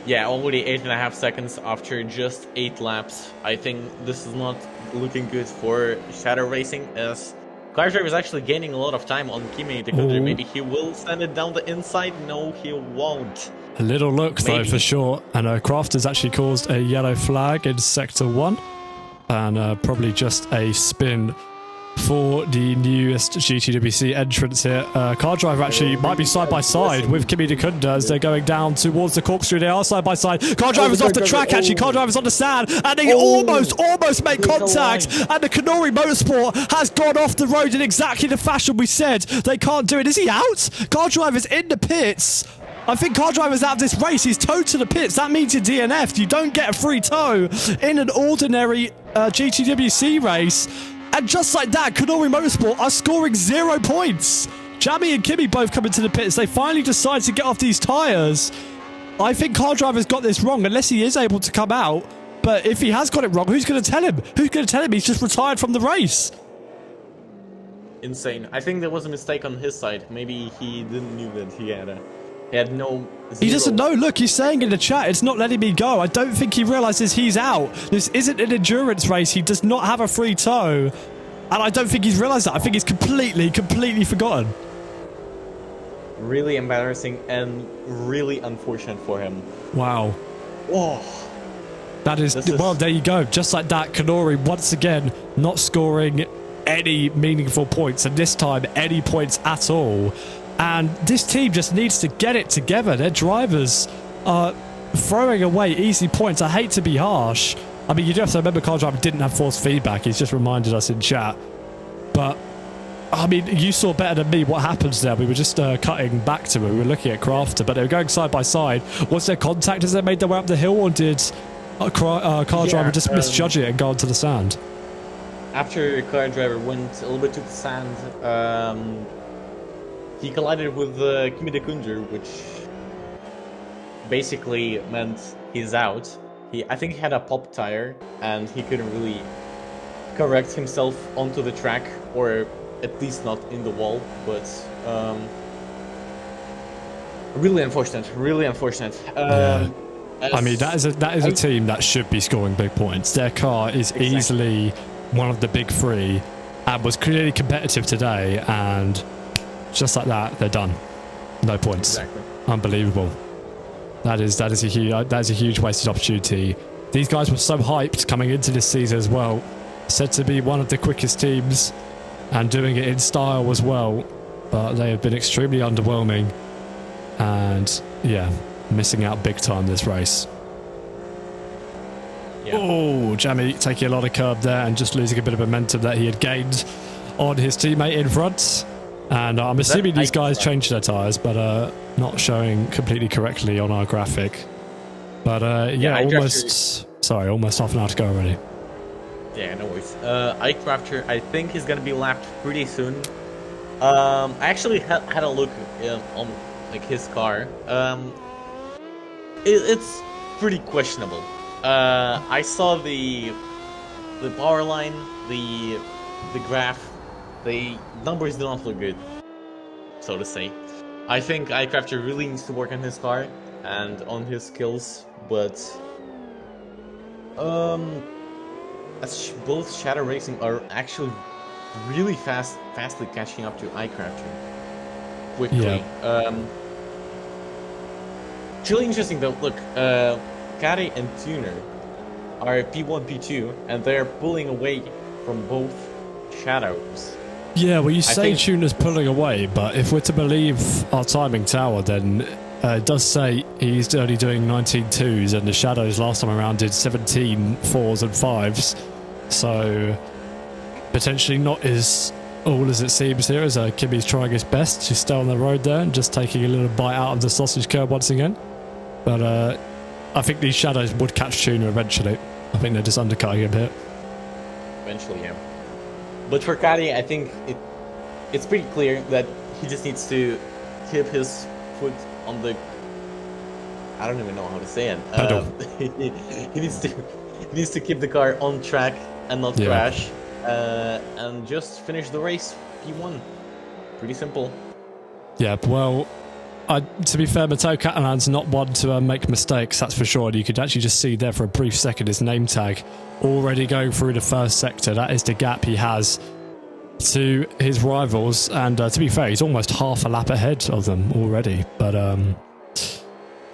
Yeah, already 8.5 seconds after just 8 laps. I think this is not looking good for Shadow Racing as CarDriver is actually gaining a lot of time on Kimi the Country. Maybe he will send it down the inside. No, he won't. A little look, though, for sure. And Kraft has actually caused a yellow flag in Sector 1. And probably just a spin for the newest GTWC entrance here. CarDriver actually might be side by side with Kimi Dekunda as they're going down towards the corkscrew. They are side by side. CarDriver's off the track, actually. CarDriver's on the sand, and they almost make contact. And the Kanori Motorsport has gone off the road in exactly the fashion we said they can't do it. Is he out? CarDriver's in the pits. I think CarDriver's out of this race. He's towed to the pits. That means you're DNF'd. You don't get a free tow in an ordinary GTWC race. And just like that, Kanori Motorsport are scoring 0 points. Jamie and Kimi both come into the pits. They finally decide to get off these tyres. I think CarDriver's got this wrong, unless he is able to come out. But if he has got it wrong, who's going to tell him? Who's going to tell him he's just retired from the race? Insane. I think there was a mistake on his side. Maybe he didn't know that he had no... He doesn't know. Look, he's saying in the chat, it's not letting me go. I don't think he realises he's out. This isn't an endurance race. He does not have a free tow. And I don't think he's realised that. I think he's completely forgotten. Really embarrassing and really unfortunate for him. Wow. Oh. That is... Well, there you go. Just like that, Kanori, once again, not scoring any meaningful points. And this time, any points at all. And this team just needs to get it together. Their drivers are throwing away easy points. I hate to be harsh. I mean, you do have to remember CarDriver didn't have forced feedback. He's just reminded us in chat. But, I mean, you saw better than me what happens there. We were just cutting back to it. We were looking at Crafter, but they were going side by side. Was there contact as they made their way up the hill, or did CarDriver just misjudge it and go onto the sand? After CarDriver went a little bit to the sand, he collided with Kimi Dekunda, which basically meant he's out. I think he had a pop tire, and he couldn't really correct himself onto the track, or at least not in the wall. But really unfortunate. Really unfortunate. Yeah. I mean, that is a team that should be scoring big points. Their car is easily one of the big three, and was clearly competitive today, and just like that, they're done. No points. Exactly. Unbelievable. That is a huge wasted opportunity. These guys were so hyped coming into this season as well. Said to be one of the quickest teams, and doing it in style as well. But they have been extremely underwhelming, and yeah, missing out big time this race. Yeah. Oh, Jamie taking a lot of curb there and just losing a bit of momentum that he had gained on his teammate in front. And I'm assuming these guys changed their tyres, but not showing completely correctly on our graphic. But yeah, almost half an hour to go already. Yeah, no worries. iCrafter, I think he's gonna be lapped pretty soon. I actually had a look on like his car. It's pretty questionable. I saw the power line, the graph. The numbers do not look good, so to say. I think iCrafter really needs to work on his car and on his skills, but both Shadow Racing are actually really fastly catching up to iCrafter quickly. Yeah. It's really interesting though. Look, Kari and Tuner are P1, P2, and they're pulling away from both Shadows. Yeah, well, you say Tuner's pulling away, but if we're to believe our timing tower, then it does say he's only doing 19 twos, and the Shadows last time around did 17 fours and fives. So potentially not as all as it seems here, as Kimi's trying his best to stay on the road there and just taking a little bite out of the sausage curb once again. But I think these Shadows would catch Tuner eventually. I think they're just undercutting him here. Eventually, yeah. But for Kari, I think it's pretty clear that he just needs to keep his foot on the... I don't even know how to say it. He needs to keep the car on track and not crash, and just finish the race P1. Pretty simple. Yeah, well, to be fair, Matteo Catalan's not one to make mistakes, that's for sure. And you could actually just see there for a brief second his name tag already going through the first sector. That is the gap he has to his rivals. And to be fair, he's almost half a lap ahead of them already. But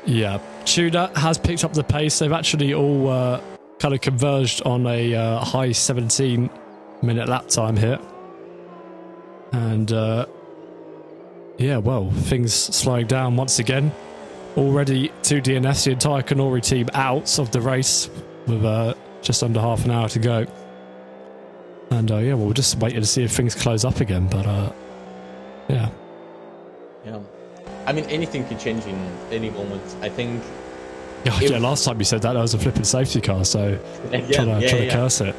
yeah, Tuna has picked up the pace. They've actually all kind of converged on a high 17-minute lap time here. And yeah, well, things slowing down once again. Already 2 DNFs, the entire Canori team out of the race with just under half an hour to go. And yeah, well, we're just waiting to see if things close up again. But yeah. Yeah. I mean, anything could change in any moment. I think. Yeah, last time you said that, there was a flipping safety car, so trying to curse it.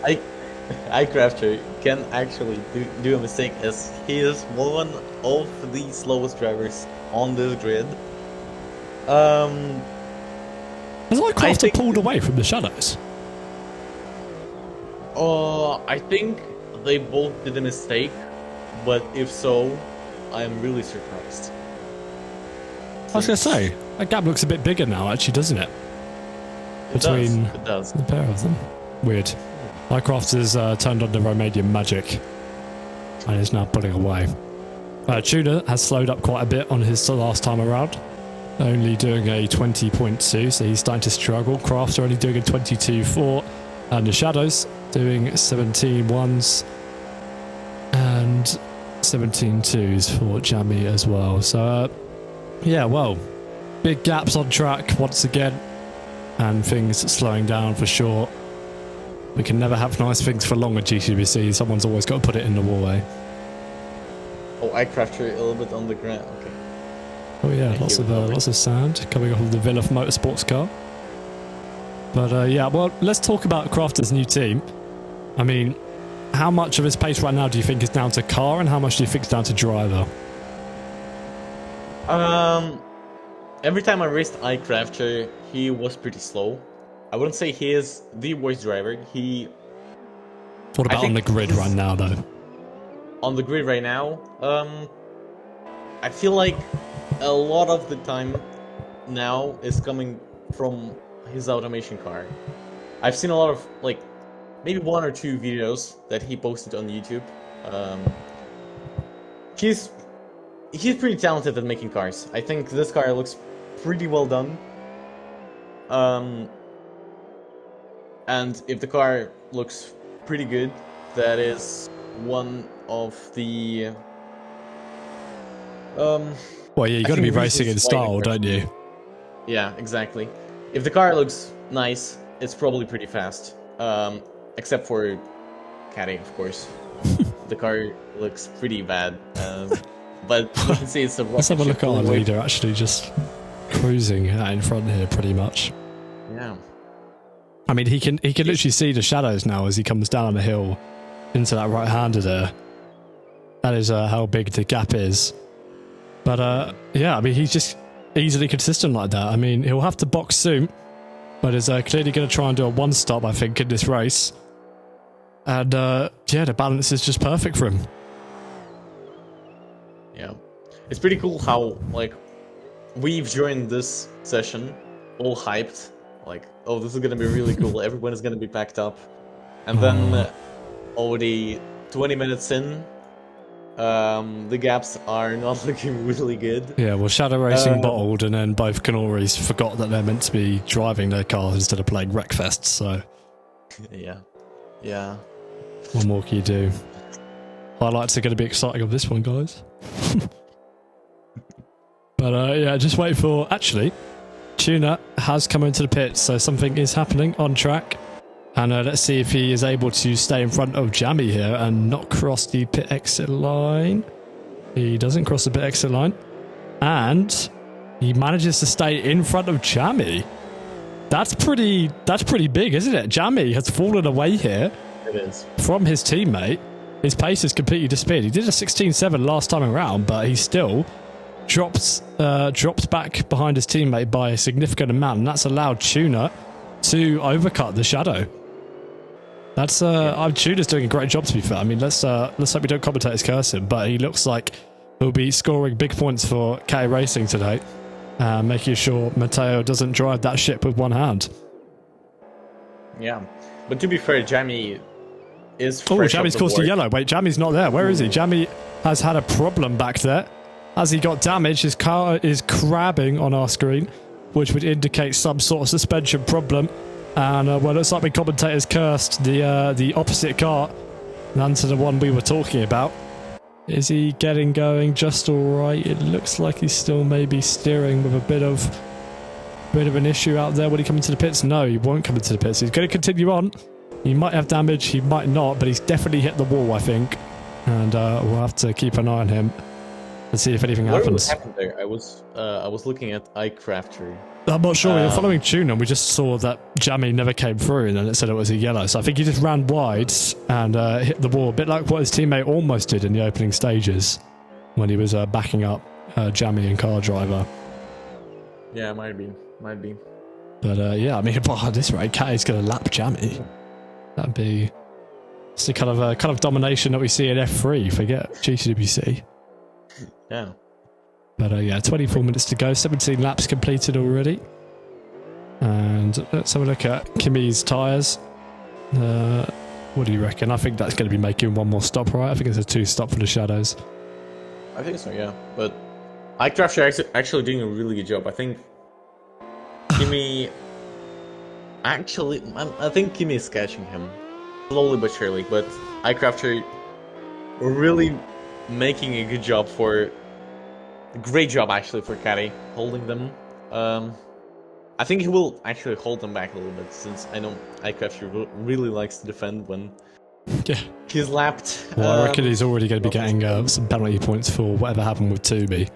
iCrafter can actually do a mistake, as he is one of the slowest drivers on this grid. Has iCrafter pulled away from the shadows? I think they both did a mistake, but if so, I'm really surprised. I was going to say, that gap looks a bit bigger now, actually, doesn't it? Between it does. The pair of them. Weird. iCrafter's turned on the Romanian magic and is now pulling away. Tuna has slowed up quite a bit on his last time around, only doing a 20.2, so he's starting to struggle. Crafter only doing a 22.4, and the Shadows doing 17.1s and 17.2s for Jammy as well. So yeah, well, big gaps on track once again, and things slowing down for sure. We can never have nice things for long at GCBC. Someone's always got to put it in the wallway. Oh, iCrafter a little bit on the ground. Okay. Oh yeah, lots of sand coming off of the Villa Motorsports car. But yeah, well, let's talk about Crafter's new team. I mean, how much of his pace right now do you think is down to car, and how much do you think is down to driver? Every time I raced iCrafter, he was pretty slow. I wouldn't say he is the worst driver. What about on the grid right now, though? On the grid right now, I feel like a lot of the time now is coming from his automation car. I've seen a lot of, like, maybe 1 or 2 videos that he posted on YouTube. He's pretty talented at making cars. I think this car looks pretty well done. And if the car looks pretty good, that is one of the well, yeah, you got to be racing in style, don't you? Yeah, exactly. If the car looks nice, it's probably pretty fast. Except for Caddy, of course. The car looks pretty bad. But you can see it's a rocket. Let's have a look at our leader actually just cruising out in front here pretty much. Yeah. I mean, he can literally see the shadows now as he comes down the hill into that right-hander there. That is how big the gap is. But yeah, I mean, he's just easily consistent like that. I mean, he'll have to box soon, but is clearly going to try and do a one-stop, I think, in this race. And yeah, the balance is just perfect for him. Yeah. It's pretty cool how, like, we've joined this session all hyped. Like, oh, this is going to be really cool. Everyone is going to be packed up. And then already 20 minutes in, the gaps are not looking really good. Yeah, well, Shadow Racing bottled, and then both Canoris forgot that they're meant to be driving their cars instead of playing Wreckfest, so... Yeah. Yeah. What more can you do? Highlights are going to be exciting of this one, guys. But yeah, just wait for... Actually, Tuna has come into the pits, so something is happening on track. And let's see if he is able to stay in front of Jammy here and not cross the pit exit line. He doesn't cross the pit exit line. And he manages to stay in front of Jammy. That's pretty big, isn't it? Jammy has fallen away here. It is. From his teammate. His pace has completely disappeared. He did a 16.7 last time around, but he still drops back behind his teammate by a significant amount, and that's allowed Tuna to overcut the Shadow. Tuna's doing a great job, to be fair. I mean, let's hope we don't commentate his cursing, but he looks like who'll be scoring big points for K Racing today, making sure Matteo doesn't drive that ship with one hand. Yeah, but to be fair, Jamie is Oh, fresh Jamie's off the caused a board. yellow. Wait, Jamie's not there. Where is he? Jamie has had a problem back there. As he got damaged, his car is crabbing on our screen, which would indicate some sort of suspension problem. And well, it looks like the commentators cursed the opposite car than to the one we were talking about. Is he getting going just all right? It looks like he's still maybe steering with a bit of an issue out there. Will he come into the pits? No, he won't come into the pits. He's going to continue on. He might have damage, he might not, but he's definitely hit the wall, I think. And we'll have to keep an eye on him and see if anything happens. What happened there? I was looking at iCrafter. I'm not sure. We were following Tune and we just saw that Jamie never came through and then it said it was a yellow. So I think he just ran wide and hit the wall, a bit like what his teammate almost did in the opening stages when he was backing up Jamie and Car Driver. Yeah, might be. But yeah, I mean, at this rate, K is going to lap Jamie. That'd be it's the kind of domination that we see in F3. Forget GCWC. Yeah. But yeah, 24 minutes to go. 17 laps completed already. And let's have a look at Kimi's tyres. What do you reckon? I think that's going to be making one more stop, right? I think it's a 2-stop for the Shadows. I think so, yeah. But iCrafter actually doing a really good job. I think Kimi... Actually, I think Kimi is catching him. Slowly but surely. But iCrafter really making a good job for... A great job, actually, for Caddy, holding them. I think he will actually hold them back a little bit, since I know iCrafter really likes to defend when he's lapped. Well, I reckon he's already going to be getting some penalty points for whatever happened with Tubi.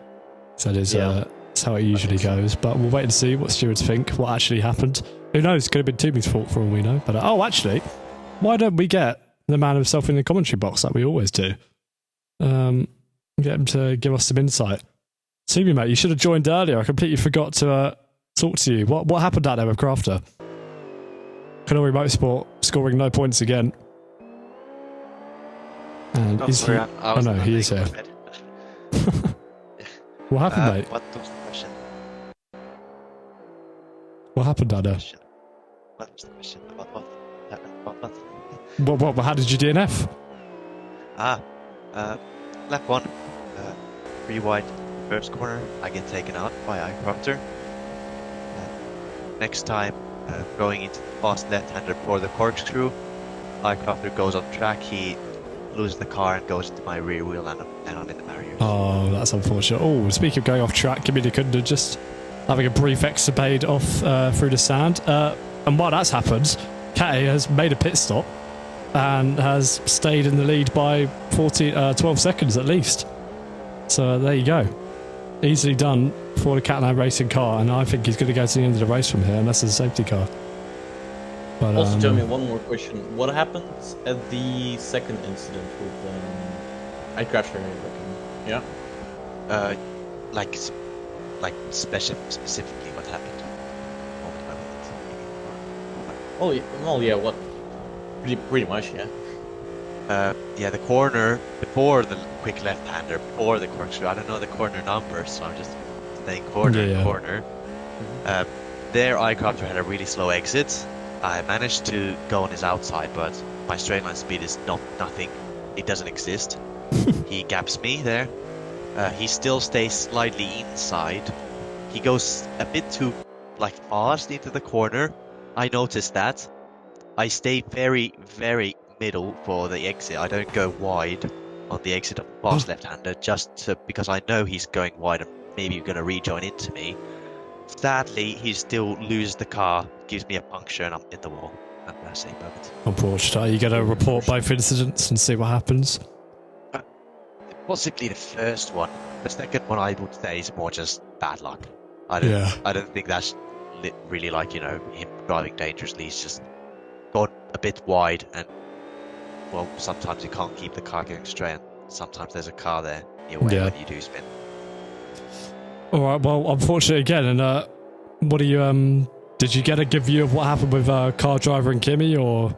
So that's how it usually goes. But we'll wait and see what stewards think, what actually happened. Who knows? Could have been Tubi's fault for all we know. But oh, actually, why don't we get the man himself in the commentary box like we always do? Get him to give us some insight. Tubi, mate, you should have joined earlier. I completely forgot to talk to you. What happened out there with Crafter? Kanori Motorsport scoring no points again. And is sorry, he? Oh no, he is here. What happened, mate? What was the question? What happened out there? What was the question? About what happened? About what? What? How did you DNF? Lap 1, 3 wide, first corner, I get taken out by iCrafter. Next time, going into the fast left-hander for the corkscrew, iCrafter goes on track, he loses the car and goes into my rear wheel and I'm in the barriers. Oh, that's unfortunate. Oh, speaking of going off track, Kimmy Kunda just having a brief escapade off through the sand. And while that's happened, Kate has made a pit stop and has stayed in the lead by 12 seconds at least. So there you go. Easily done for the Catalan racing car, and I think he's going to go to the end of the race from here unless there's a safety car. But, also, tell me one more question. What happened at the second incident with iCrafter? Yeah? Specifically what happened? Oh yeah, what? Pretty much, yeah. Yeah, the corner before the quick left-hander, before the corkscrew. I don't know the corner numbers, so I'm just saying corner. There, iCrafter had a really slow exit. I managed to go on his outside, but my straight line speed is nothing. It doesn't exist. He gaps me there. He still stays slightly inside. He goes a bit too fast into the corner. I noticed that. I stay very, very middle for the exit. I don't go wide on the exit of the fast left-hander because I know he's going wide and maybe going to rejoin into me. Sadly, he still loses the car, gives me a puncture, and I'm in the wall. And that's it, but unfortunately, you got to report both incidents and see what happens. Possibly the first one. The second one, I would say, is more just bad luck. I don't think that's really him driving dangerously. He's just gone a bit wide, and well, sometimes you can't keep the car going straight, and sometimes there's a car there in your way when you do spin. All right, well, unfortunately again, and what do you did you get a good view of what happened with Car Driver and Kimi, or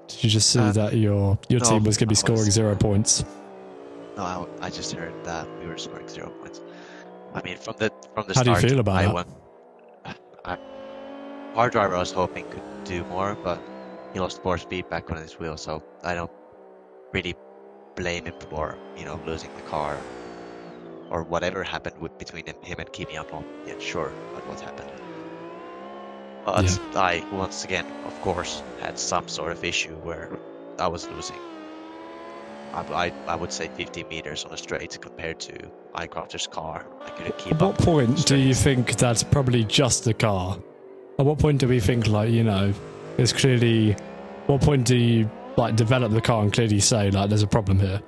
did you just see that your team was going to be scoring 0 points? No, I just heard that we were scoring 0 points. I mean, from the How do you start, feel about I that? won. Car driver, I was hoping could do more, but he lost 4 speed back on his wheel, so I don't really blame him for losing the car or whatever happened between him and Kimi. I'm not yet sure about what happened. But Yeah. I, once again, of course, had some sort of issue where I was losing. I would say 50 meters on a straight compared to iCrafter's car. I couldn't keep At what up. point do you think that's probably just the car? At what point do we think, like, it's clearly... What point do you, like, develop the car and clearly say, like, there's a problem here?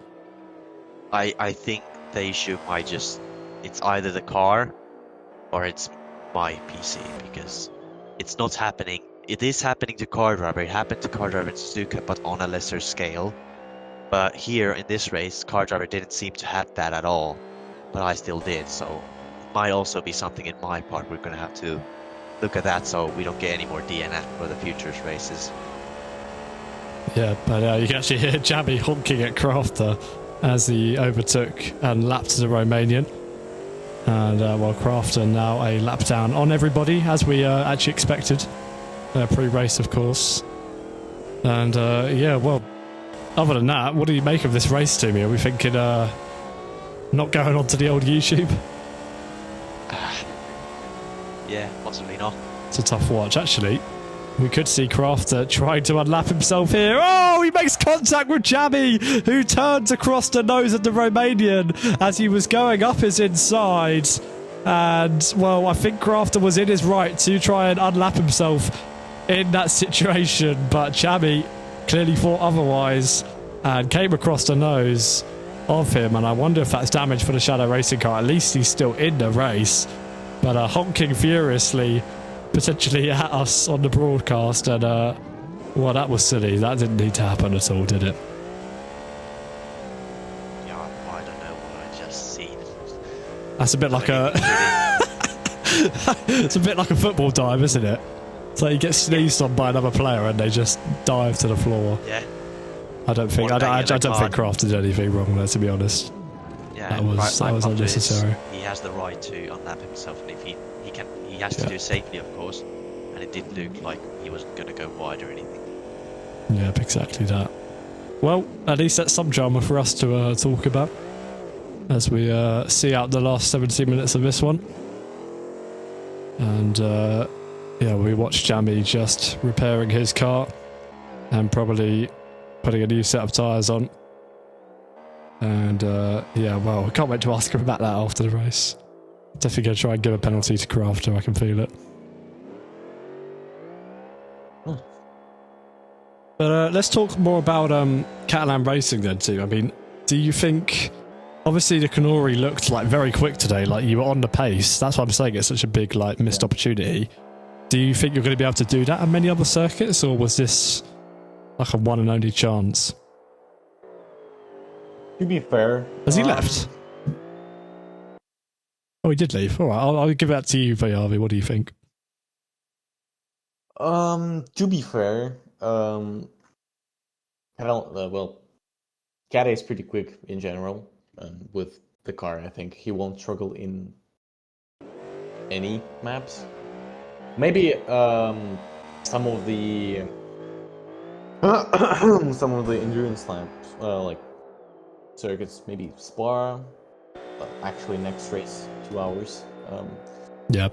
I think the issue might just... It's either the car or it's my PC, because it's not happening. It is happening to car driver. It happened to car driver in Suzuka, but on a lesser scale. But here in this race, car driver didn't seem to have that at all, but I still did. So it might also be something in my part. We're gonna have to look at that so we don't get any more DNF for the futures races. Yeah, but you can actually hear Jabby honking at Crafter as he overtook and lapped the Romanian. And well, Crafter now a lap down on everybody, as we actually expected. Pre-race, of course. And yeah, well, other than that, what do you make of this race, Toomey? Are we thinking not going on to the old YouTube? Yeah, possibly not. It's a tough watch, actually. We could see Crafter trying to unlap himself here. Oh, he makes contact with Jabby, who turns across the nose of the Romanian as he was going up his inside. And, well, I think Crafter was in his right to try and unlap himself in that situation, but Jabby clearly thought otherwise and came across the nose of him. And I wonder if that's damage for the Shadow Racing car. At least he's still in the race, but honking furiously potentially at us on the broadcast. And well, that was silly. That didn't need to happen at all, did it? Yeah, I don't know what I just seen. That's a bit like a it's a bit like a football dive, isn't it? So you get sneezed on by another player and they just dive to the floor. Yeah. I don't think Kraft did anything wrong there, to be honest. Yeah, that was unnecessary. He has the right to unlap himself, and if he has to do it safely, of course. And it didn't look like he wasn't going to go wide or anything. Yeah, exactly that. Well, at least that's some drama for us to talk about as we see out the last 17 minutes of this one. And yeah, we watched Jammy just repairing his car and probably putting a new set of tyres on. And yeah, well, I can't wait to ask him about that after the race. Definitely going to try and give a penalty to Crafter, I can feel it. But let's talk more about Catalan racing then too. I mean, do you think... Obviously the Canori looked like very quick today, like you were on the pace. That's why I'm saying it's such a big like missed opportunity. Do you think you're going to be able to do that on many other circuits, or was this like a one and only chance? To be fair... Has he left? Oh, he did leave. Alright, I'll give that to you, Vayavi. What do you think? To be fair, Kata is pretty quick in general. With the car, I think he won't struggle in any maps. Maybe some of the endurance laps, like circuits, maybe Spa. Actually, next race 2 hours. Yeah.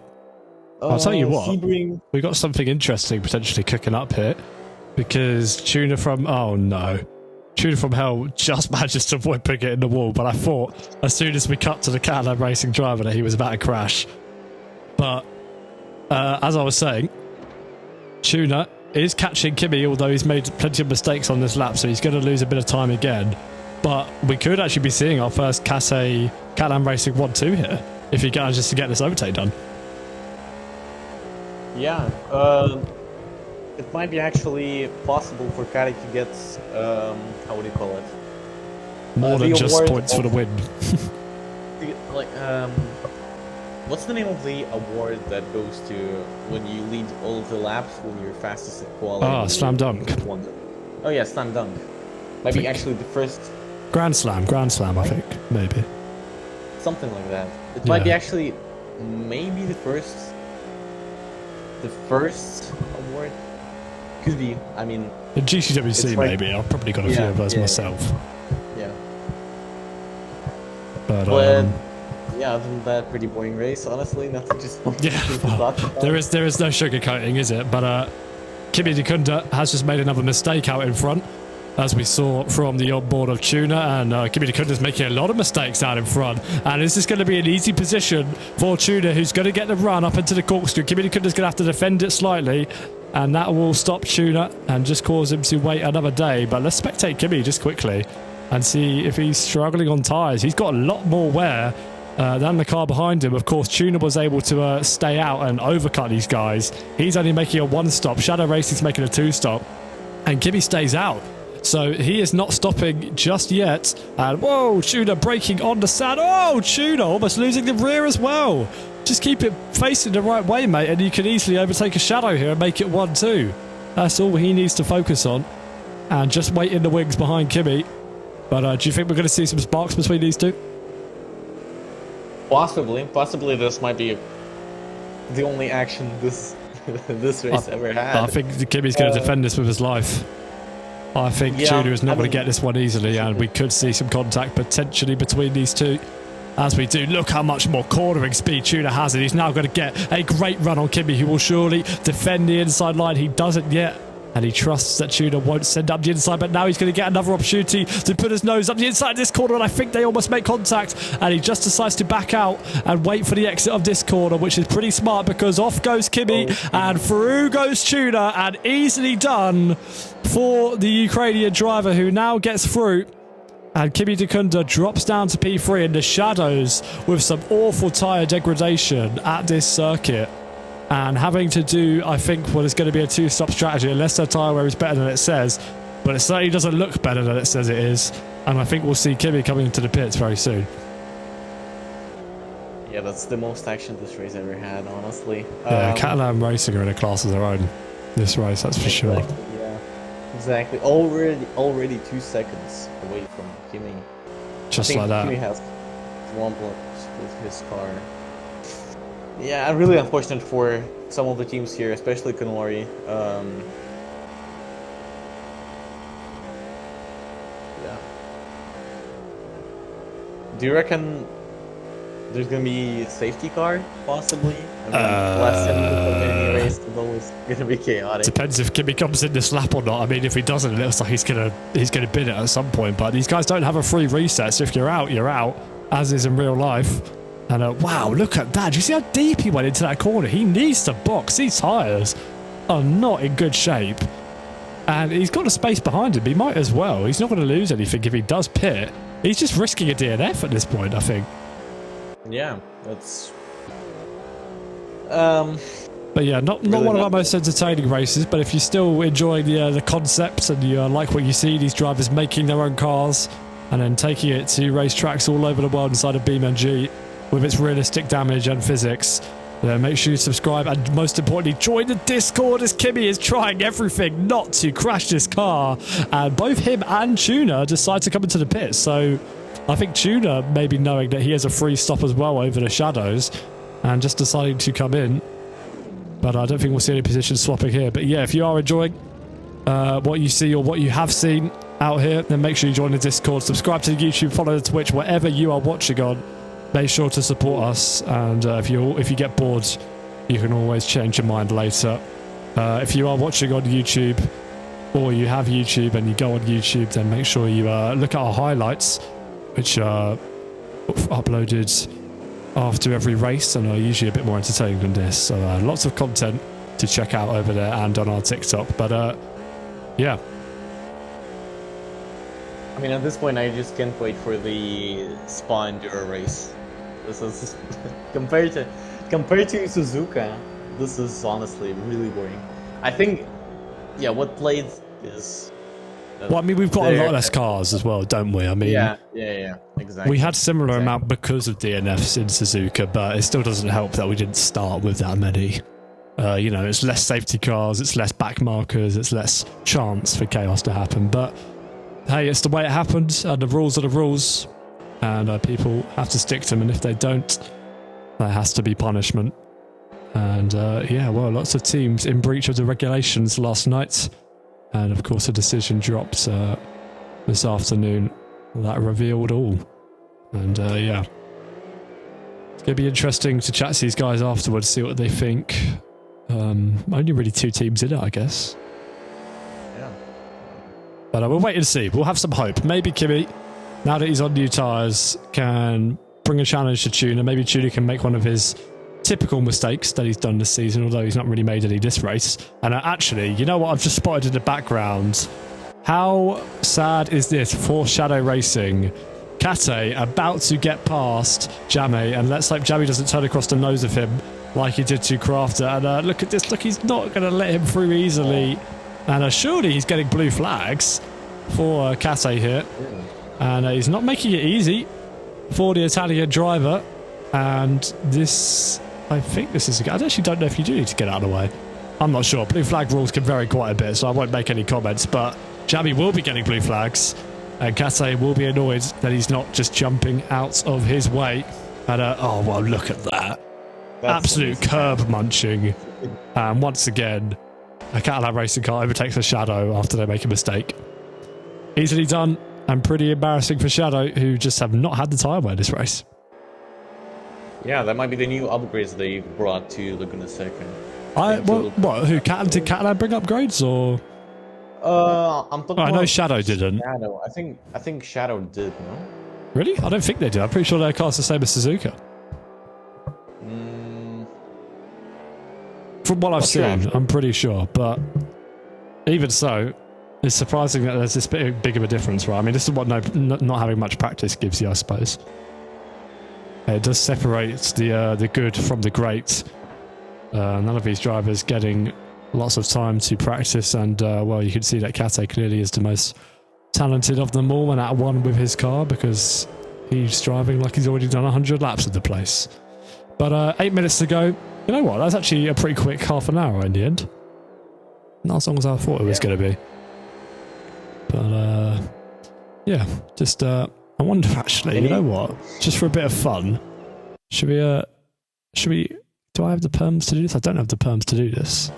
I'll tell you what, Sebring... we got something interesting potentially cooking up here, because Tuna from Hell just managed to avoid putting it in the wall, but I thought as soon as we cut to the Catalan racing driver that he was about to crash. But as I was saying, Tuna is catching Kimi, although he's made plenty of mistakes on this lap, so he's going to lose a bit of time again. But we could actually be seeing our first Catalan Racing 1-2 here, if he manages to get this overtake done. Yeah, it might be actually possible for Kata to get, how would you call it? More than just points for the win. Like, what's the name of the award that goes to when you lead all of the laps when you're fastest at quality? Slam dunk. Oh yeah, slam dunk. Maybe actually the first Grand Slam, I think, maybe. Something like that. It might be Yeah. actually maybe the first award. Could be. I mean, In GCWC, It's like- maybe. I've probably got a few Yeah, of those yeah, myself. yeah. But, But yeah, other than that, pretty boring race. Honestly, nothing just. yeah, well, there is no sugarcoating, is it? But Kimi Dekunda has just made another mistake out in front, as we saw from the onboard of Tuna, and Kimi Dekunda is making a lot of mistakes out in front. And this is going to be an easy position for Tuna, who's going to get the run up into the corkscrew. Kimi Dekunda is going to have to defend it slightly, and that will stop Tuna and just cause him to wait another day. But let's spectate Kimi just quickly and see if he's struggling on tyres. He's got a lot more wear than the car behind him. Of course, Tuna was able to stay out and overcut these guys. He's only making a one-stop. Shadow Racing's making a two-stop. And Kimi stays out. So he is not stopping just yet. And whoa, Tuna braking on the sand. Oh, Tuna almost losing the rear as well. Just keep it facing the right way, mate, and you can easily overtake a Shadow here and make it 1-2. That's all he needs to focus on. And just wait in the wings behind Kimi. But do you think we're going to see some sparks between these two? Possibly this might be the only action this race ever had. I think Kimi's going to defend this with his life. I think Tuna is not going to get this one easily, and we could see some contact potentially between these two. As we do, look how much more cornering speed Tuna has, and he's now going to get a great run on Kimi, who will surely defend the inside line. He doesn't yet, and he trusts that Tuna won't send up the inside, but now he's going to get another opportunity to put his nose up the inside of this corner, and I think they almost make contact, and he just decides to back out and wait for the exit of this corner, which is pretty smart, because off goes Kimi, and through goes Tuna, and easily done for the Ukrainian driver, who now gets through. And Kimi Dekunda drops down to P3 in the shadows with some awful tyre degradation at this circuit. And having to do, I think, what is going to be a two-stop strategy, unless their tyre wear is better than it says. But it certainly doesn't look better than it says it is. And I think we'll see Kimi coming into the pits very soon. Yeah, that's the most action this race ever had, honestly. Yeah, Catalan Racing are in a class of their own this race, that's for sure. Yeah, exactly. Already 2 seconds away from Kimi. Just I think like that. Kimi has 1 block with his car. Yeah, really unfortunate for some of the teams here, especially Kanori. Yeah. Do you reckon there's gonna be a safety car, possibly? I mean, last 7 minutes of any race is always gonna be chaotic. Depends if Kimi comes in this lap or not. I mean, if he doesn't, it looks like he's gonna bin it at some point. But these guys don't have a free reset, so if you're out, you're out, as is in real life. And wow, look at that. Do you see how deep he went into that corner? He needs to box. These tyres are not in good shape. And he's got a space behind him. He might as well. He's not going to lose anything if he does pit. He's just risking a DNF at this point, I think. Yeah, that's... But yeah, not Really one of not- our most entertaining races, but if you're still enjoying the concepts and you like what you see, these drivers making their own cars and then taking it to racetracks all over the world inside of BeamNG with its realistic damage and physics, then make sure you subscribe and most importantly join the Discord, as Kimi is trying everything not to crash this car, and both him and Tuna decide to come into the pit. So I think Tuna maybe knowing that he has a free stop as well over the shadows and just deciding to come in. But I don't think we'll see any position swapping here. But yeah, if you are enjoying what you see or what you have seen out here, then make sure you join the Discord, subscribe to the YouTube, follow the Twitch, whatever you are watching on. Make sure to support us, and if you get bored, you can always change your mind later. If you are watching on YouTube, or you have YouTube and you go on YouTube, then make sure you look at our highlights, which are uploaded after every race and are usually a bit more entertaining than this. So lots of content to check out over there and on our TikTok. But yeah. I mean, at this point, I just can't wait for the Spa Enduro race. This is compared to Suzuka. This is honestly really boring. I think, yeah, what played is. Well, I mean, we've got a lot less cars as well, don't we? I mean, yeah, exactly. we had similar amount because of DNFs in Suzuka, but it still doesn't help that we didn't start with that many. You know, it's less safety cars, it's less back markers, it's less chance for chaos to happen. But hey, it's the way it happened, and the rules are the rules, and people have to stick to them, and if they don't, there has to be punishment. And yeah, well, lots of teams in breach of the regulations last night, and of course a decision dropped this afternoon that revealed all. And yeah, it's going to be interesting to chat to these guys afterwards, see what they think. Only really 2 teams in it, I guess. Yeah. But we'll wait and see. We'll have some hope. Maybe Kimi, now that he's on new tyres, can bring a challenge to Tuna. Maybe Tuna can make one of his typical mistakes that he's done this season, although he's not really made any this race. And actually, you know what I've just spotted in the background? How sad is this for Shadow Racing? Kate about to get past Jamie, and let's hope Jamie doesn't turn across the nose of him like he did to Crafter. And look at this. Look, he's not going to let him through easily. And surely he's getting blue flags for Kate here. And he's not making it easy for the Italian driver. And this, I think this is... I actually don't know if you do need to get out of the way. I'm not sure. Blue flag rules can vary quite a bit, so I won't make any comments. But Jamie will be getting blue flags. And Kate will be annoyed that he's not just jumping out of his way. And, oh, well, look at that. That's absolute curb munching. And once again, a Catalan racing car overtakes a Shadow after they make a mistake. Easily done, and pretty embarrassing for Shadow, who just have not had the tyre wear this race. Yeah, that might be the new upgrades they brought to Laguna Seca. Who, did Catalan bring upgrades, or...? I'm talking I know Shadow didn't. Shadow. I think Shadow did, no? Really? I don't think they did. I'm pretty sure their car's the same as Suzuka. From what I've seen, I'm pretty sure. But even so, it's surprising that there's this big of a difference, right? I mean, this is what not having much practice gives you, I suppose. It does separate the good from the great. None of these drivers getting lots of time to practice, and well, you can see that Kate clearly is the most talented of them all and at one with his car, because he's driving like he's already done 100 laps of the place. But 8 minutes to go. You know what? That's actually a pretty quick half an hour in the end. Not as long as I thought it was going to be. But yeah, just I wonder actually. You know what? Just for a bit of fun, should we? Do I have the perms to do this? I don't have the perms to do this.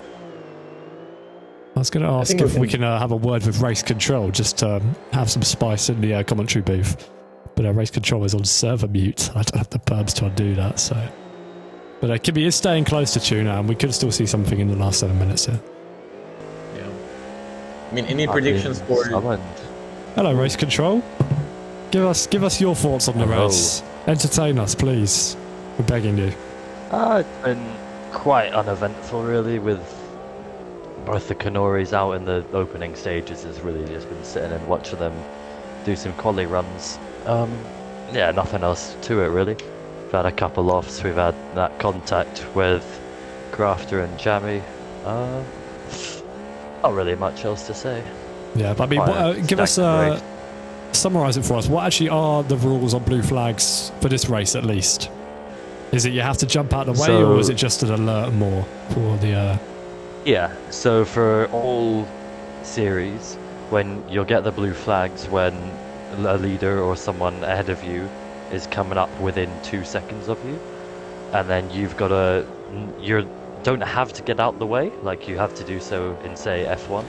I was going to ask if we can have a word with Race Control, just to have some spice in the commentary booth. But Race Control is on server mute. I don't have the perms to undo that, so... But Kibby is staying close to Tuna, and we could still see something in the last 7 minutes here. Yeah. I mean, any predictions for... Hello, Race Control. Give us your thoughts on the race. Entertain us, please. We're begging you. It's been quite uneventful, really, with both the Canoris out in the opening stages. Has really just been sitting and watching them do some quali runs. Yeah, nothing else to it, really. We've had a couple offs, we've had that contact with Crafter and Jammy. Not really much else to say. Yeah, but I mean, give us summarise it for us. What actually are the rules on blue flags for this race, at least? Is it you have to jump out of the way, or is it just an alert more for the... Yeah, so for all series, when you'll get the blue flags when a leader or someone ahead of you is coming up within 2 seconds of you, and then you've got to... You don't have to get out the way, like you have to do so in, say, F1,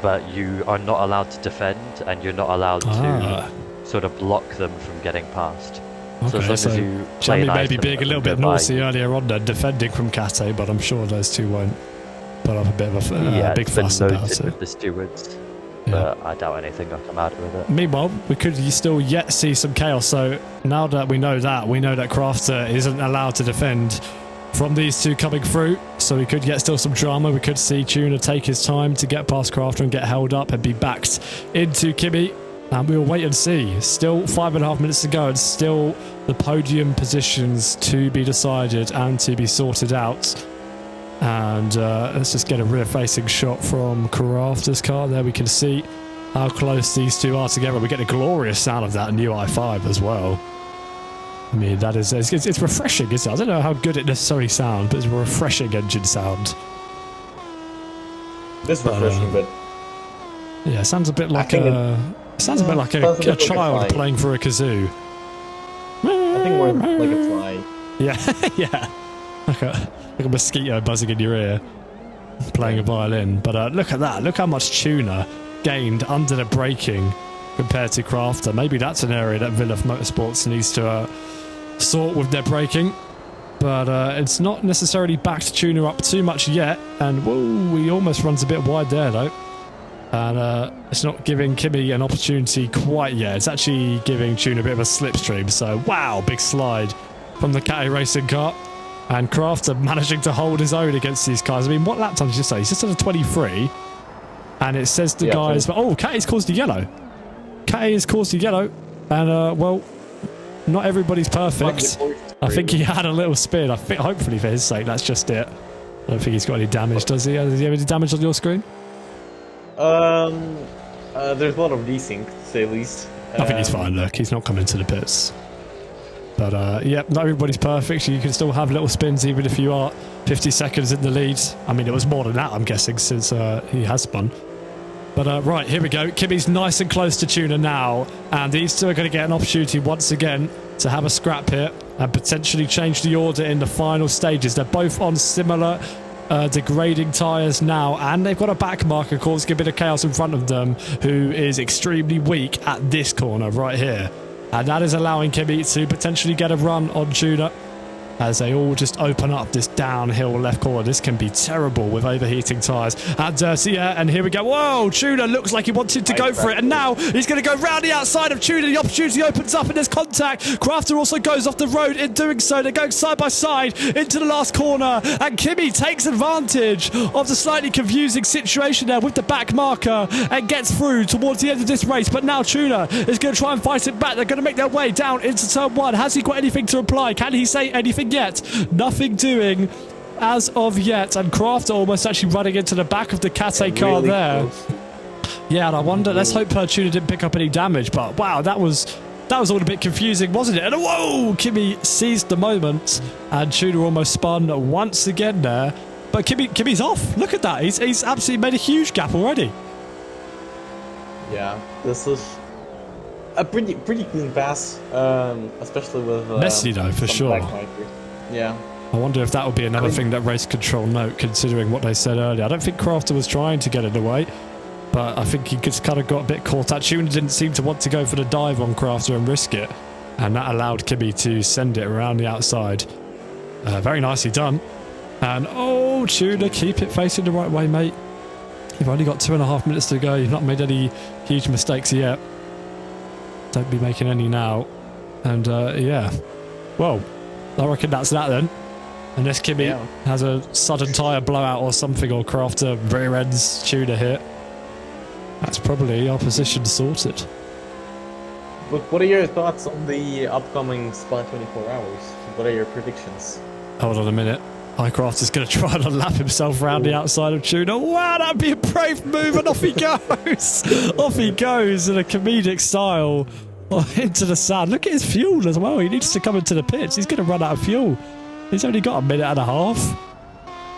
but you are not allowed to defend, and you're not allowed to sort of block them from getting past. Okay, so you Jamie may be being a little bit naughty earlier on then, defending from Kate, but I'm sure those two won't put up a bit of a big fuss about it. With the stewards, but I doubt anything will come out of it. Meanwhile, we could still yet see some chaos, so now that we know that Crafter isn't allowed to defend from these two coming through, so we could get still some drama. We could see Tuna take his time to get past Crafter and get held up and be backed into Kimmy. And we will wait and see. Still 5.5 minutes to go, and still the podium positions to be decided and to be sorted out. And let's just get a rear-facing shot from Crafter's car. There we can see how close these two are together. We get a glorious sound of that new i5 as well. I mean, that is it's refreshing, isn't it? I don't know how good it necessarily sounds, but it's a refreshing engine sound. It's refreshing, but yeah, it sounds a bit like Sounds a bit like Sounds a a bit like a child fly. playing for a kazoo. I think more like a fly. Yeah, yeah. Like a mosquito buzzing in your ear, playing a violin. But look at that. Look how much tuner gained under the braking compared to Crafter. Maybe that's an area that Villa Motorsports needs to sort with their braking. But it's not necessarily backed tuner up too much yet. And whoa, he almost runs a bit wide there though. And it's not giving Kimi an opportunity quite yet. It's actually giving Tune a bit of a slipstream. So, wow, big slide from the Kate Racing car. And Crafter managing to hold his own against these cars. I mean, what lap time did you say? He's just at a 23. And it says the guys... Oh, Kate's caused a yellow. Kate has caused a yellow. And, well, not everybody's perfect. I think he had a little spin. I think, hopefully for his sake, that's just it. I don't think he's got any damage, does he? Does he have any damage on your screen? There's a lot of desync, to say the least. I think he's fine, look. He's not coming to the pits. But, yeah, not everybody's perfect. You can still have little spins even if you are 50 seconds in the lead. I mean, it was more than that, I'm guessing, since he has spun. But, right, here we go. Kimi's nice and close to Tuna now. And these two are going to get an opportunity once again to have a scrap here and potentially change the order in the final stages. They're both on similar... degrading tyres now, and they've got a back marker causing a bit of chaos in front of them, who is extremely weak at this corner right here, and that is allowing Kimi to potentially get a run on Tuna as they all just open up this downhill left corner. This can be terrible with overheating tyres and dirty air. And here we go. Whoa, Tuna looks like he wanted to go for it, and now he's going to go round the outside of Tuna. The opportunity opens up and there's contact. Crafter also goes off the road in doing so. They're going side by side into the last corner, and Kimi takes advantage of the slightly confusing situation there with the back marker and gets through towards the end of this race. But now Tuna is going to try and fight it back. They're going to make their way down into turn one. Has he got anything to reply? Can he say anything yet? Nothing doing as of yet, and Crafter almost actually running into the back of the Cathay car there. Close. Yeah, and I wonder, let's hope Tuna didn't pick up any damage, but wow, that was all a bit confusing, wasn't it? And whoa, Kimi seized the moment, and Tuna almost spun once again there, but Kimi's off. Look at that, he's absolutely made a huge gap already. Yeah, this is a pretty clean pass, especially with messy though, for sure. Yeah. I wonder if that would be another thing that race control note, considering what they said earlier. I don't think Crafter was trying to get in the way, but I think he just kind of got a bit caught out. Tuna didn't seem to want to go for the dive on Crafter and risk it, and that allowed Kimi to send it around the outside. Very nicely done. And oh, Tuna, keep it facing the right way, mate. You've only got 2.5 minutes to go. You've not made any huge mistakes yet. Don't be making any now. And yeah, well, I reckon that's that then. Unless Kimi has a sudden tyre blowout or something, or Crafter rear ends Tuna here. That's probably our position sorted. But what are your thoughts on the upcoming Spa 24 hours? What are your predictions? Hold on a minute. Crafter's going to try and unlap himself round the outside of Tuna. Wow, that'd be a brave move, and off he goes. Off he goes in a comedic style into the sand. Look at his fuel as well. He needs to come into the pits. He's going to run out of fuel. He's only got 1.5 minutes.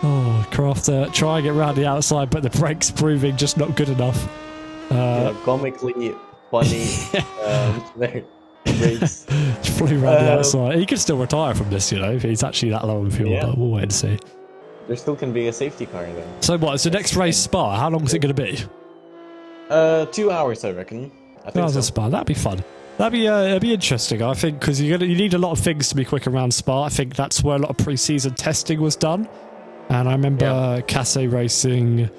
Oh, Crafter trying it round the outside, but the brakes proving just not good enough. Yeah, comically funny. Brakes. Flew round the outside. He could still retire from this, you know, if he's actually that low in fuel, but we'll wait and see. There still can be a safety car then. So what, is the next race Spa? How long is it going to be? 2 hours, I reckon. I think so. Spa. That'd be fun. That'd be interesting, I think, because you need a lot of things to be quick around Spa. I think that's where a lot of pre-season testing was done. And I remember Cathay Racing,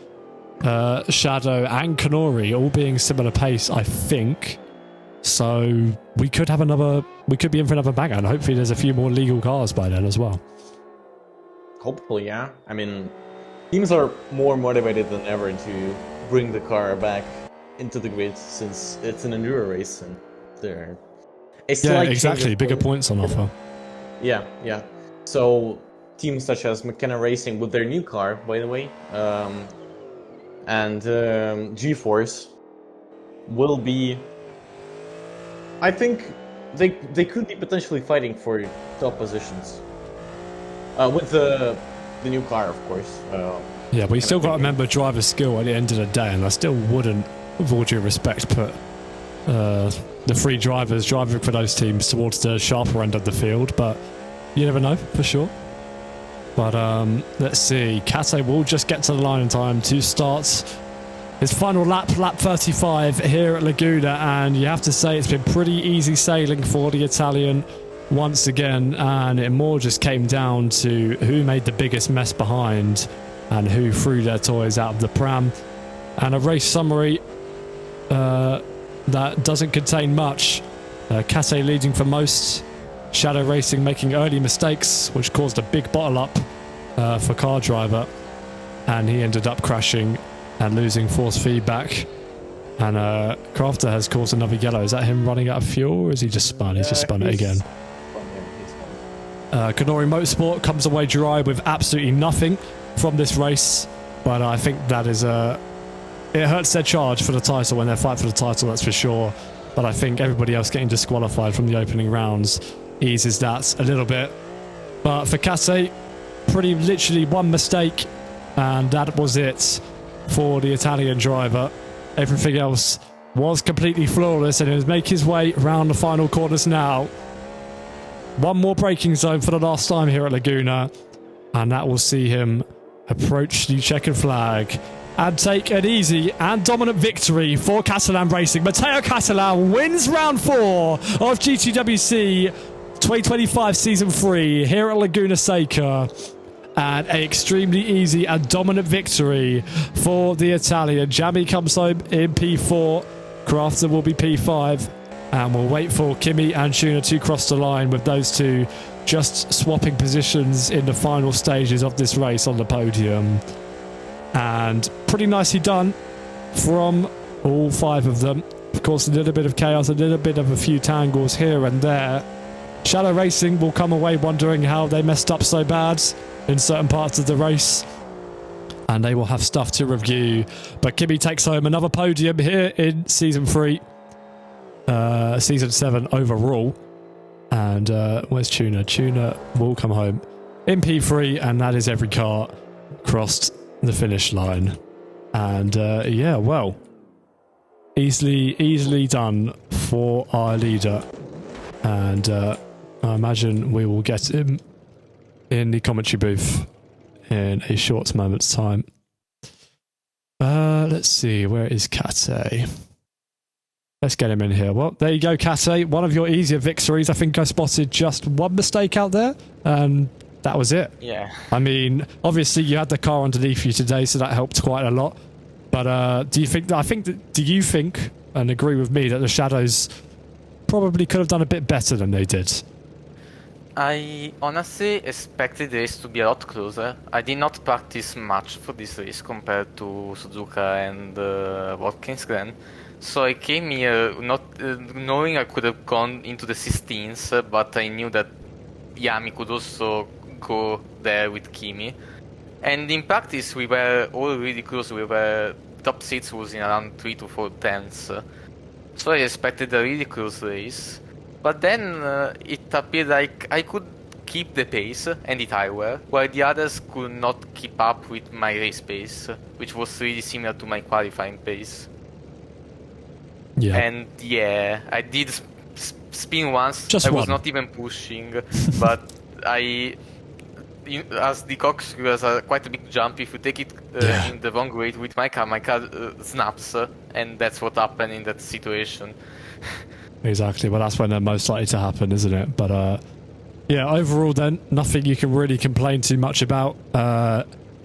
Shadow and Kanori all being similar pace, I think. So we could be in for another banger, and hopefully there's a few more legal cars by then as well. Hopefully, yeah. I mean, teams are more motivated than ever to bring the car back into the grid, since it's an enduro race and there. Exactly. Bigger points on offer. Yeah. So teams such as McKenna Racing with their new car, by the way, and G-Force will be. I think they could be potentially fighting for top positions with the new car, of course. Yeah, but you still got to remember driver skill at the end of the day, and I still wouldn't, with all due respect, put the three drivers driving for those teams towards the sharper end of the field, but you never know for sure. But let's see, Kate will just get to the line in time to start his final lap 35 here at Laguna, and you have to say it's been pretty easy sailing for the Italian once again, and it more just came down to who made the biggest mess behind and who threw their toys out of the pram. And a race summary that doesn't contain much. Kate leading for most, Shadow Racing making early mistakes which caused a big bottle up for car driver, and he ended up crashing and losing force feedback. And Crafter has caused another yellow. Is that him running out of fuel, or is he just spun? He's just spun it again. Kanori Motorsport comes away dry with absolutely nothing from this race, but I think that is it hurts their charge for the title when they fight for the title, that's for sure. But I think everybody else getting disqualified from the opening rounds eases that a little bit. But for Kate, pretty literally one mistake, and that was it for the Italian driver. Everything else was completely flawless, and he'll make his way around the final corners now. One more braking zone for the last time here at Laguna, and that will see him approach the checkered flag and take an easy and dominant victory for Catalan Racing. Matteo Catalan wins round 4 of GTWC 2025 Season 3 here at Laguna Seca, and an extremely easy and dominant victory for the Italian. Jamie comes home in P4, Crafter will be P5, and we'll wait for Kimi and Tuna to cross the line, with those two just swapping positions in the final stages of this race on the podium. And pretty nicely done from all 5 of them. Of course, a little bit of chaos, a little bit of a few tangles here and there. Shadow Racing will come away wondering how they messed up so bad in certain parts of the race, and they will have stuff to review. But Kimi takes home another podium here in Season 3, Season 7 overall. And where's Tuna? Tuna will come home in P3, and that is every car crossed the finish line. And yeah, well, easily done for our leader. And I imagine we will get him in the commentary booth in a short moment's time. Let's see, where is Kate? Let's get him in here. Well, there you go, Kate. One of your easier victories. I think I spotted just one mistake out there, and that was it. Yeah. I mean, obviously you had the car underneath you today, so that helped quite a lot. But do you think and agree with me that the Shadows probably could have done a bit better than they did? I honestly expected the race to be a lot closer. I did not practice much for this race compared to Suzuka and Watkins Glen. So I came here not knowing I could have gone into the 16th, but I knew that Yami could also go there with Kimi. And in practice we were all really close. We were top 6 was in around 3 to 4 tenths. So I expected a really close race. But then it appeared like I could keep the pace and the tire wear, while the others could not keep up with my race pace, which was really similar to my qualifying pace. Yeah. And yeah, I did spin once. Just I was one. not even pushing, but as the corkscrew has quite a big jump. If you take it in the wrong way with my car snaps, and that's what happened in that situation. Exactly. Well, that's when they're most likely to happen, isn't it? But yeah, overall then, nothing you can really complain too much about.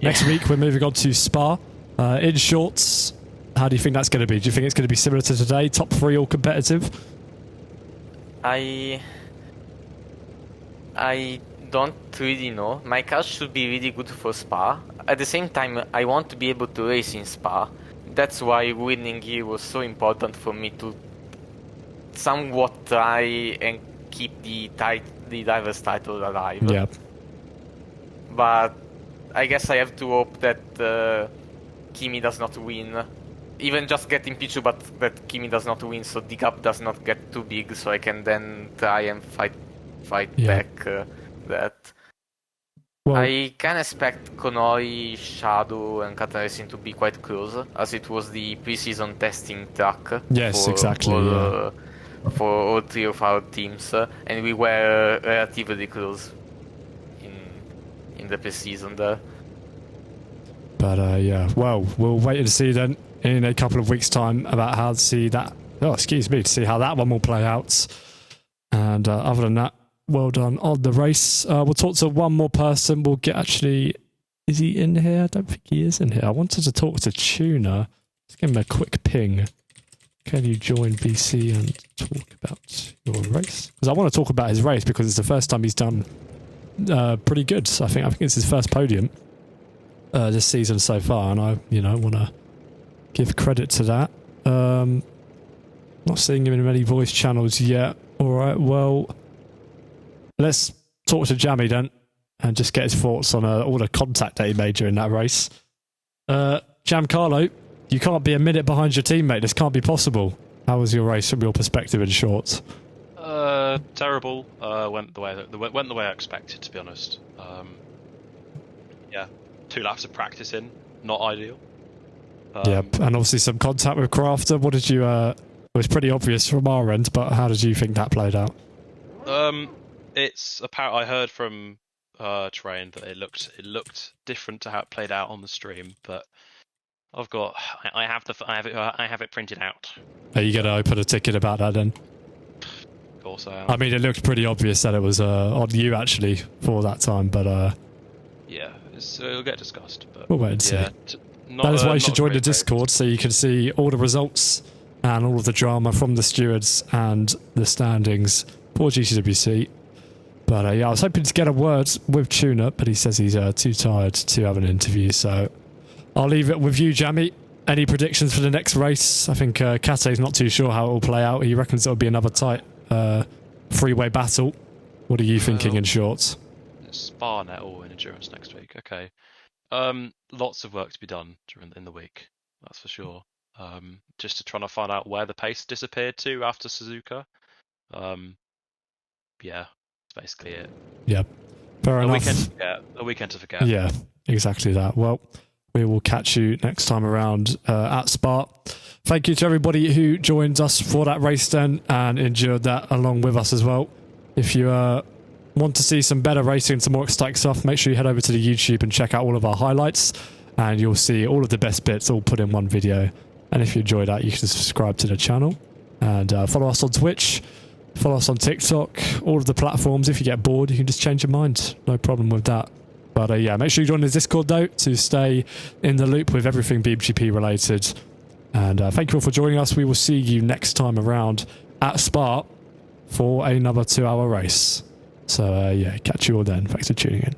Next week we're moving on to Spa. In shorts, how do you think that's going to be? Do you think it's going to be similar to today, top 3 all competitive? I don't really know. My car should be really good for Spa. At the same time, I want to be able to race in Spa. That's why winning here was so important for me, to somewhat try and keep the driver's title alive. Yeah. But I guess I have to hope that Kimi does not win. Even just getting Pichu, but that Kimi does not win, so the gap does not get too big, so I can then try and fight back that. Well, I can expect Konoi, Shadow, and Cat Racing to be quite close, as it was the pre-season testing track yes, for exactly. all, Yeah. for all three of our teams, and we were relatively close in the pre-season there. But yeah, well, we'll wait and see then in a couple of weeks' time about how to see that. Oh, excuse me, to see how that one will play out. And other than that, well done on the race. We'll talk to one more person. We'll get actually. Is he in here? I don't think he is in here. I wanted to talk to Tuna. Let's give him a quick ping. Can you join BC and talk about your race? Because I want to talk about his race because it's the first time he's done pretty good. So I think it's his first podium this season so far, and I want to give credit to that. Not seeing him in many voice channels yet. All right, well, let's talk to Jammy then and just get his thoughts on all the contact that he made during that race. Giancarlo, you can't be a minute behind your teammate. This can't be possible. How was your race from your perspective in short? Terrible. Went the way I expected, to be honest. Yeah, 2 laps of practice in, not ideal. Yep, and obviously some contact with Crafter. What did you? It was pretty obvious from our end, but how did you think that played out? It's apparent. I heard from Terrain that it looked different to how it played out on the stream, but I have it printed out. Are you going to open a ticket about that then? Of course I am. I mean, it looked pretty obvious that it was on you actually for that time, but yeah, it'll get discussed. But we'll wait and see. Yeah, that is why you should join the Discord so you can see all the results and all of the drama from the stewards and the standings for GCWC. But yeah, I was hoping to get a word with Tuna, but he says he's too tired to have an interview, so I'll leave it with you, Jammy. Any predictions for the next race? I think Kate's not too sure how it will play out. He reckons it'll be another tight freeway battle. What are you thinking in short? Spa-net or in endurance next week. Okay. Lots of work to be done in the week, that's for sure. Just to try to find out where the pace disappeared to after Suzuka. Yeah, that's basically it. Yeah, fair enough. A weekend to forget. Yeah, exactly that. Well, we will catch you next time around at Spa. Thank you to everybody who joined us for that race then and endured that along with us as well. If you want to see some better racing, some more exciting stuff, make sure you head over to the YouTube and check out all of our highlights, and you'll see all of the best bits all put in one video. And if you enjoy that, you can subscribe to the channel and follow us on Twitch, follow us on TikTok, all of the platforms. If you get bored, you can just change your mind. No problem with that. But yeah, make sure you join the Discord though to stay in the loop with everything BeamGP related. And thank you all for joining us. We will see you next time around at Spa for another 2-hour race. So yeah, catch you all then. Thanks for tuning in.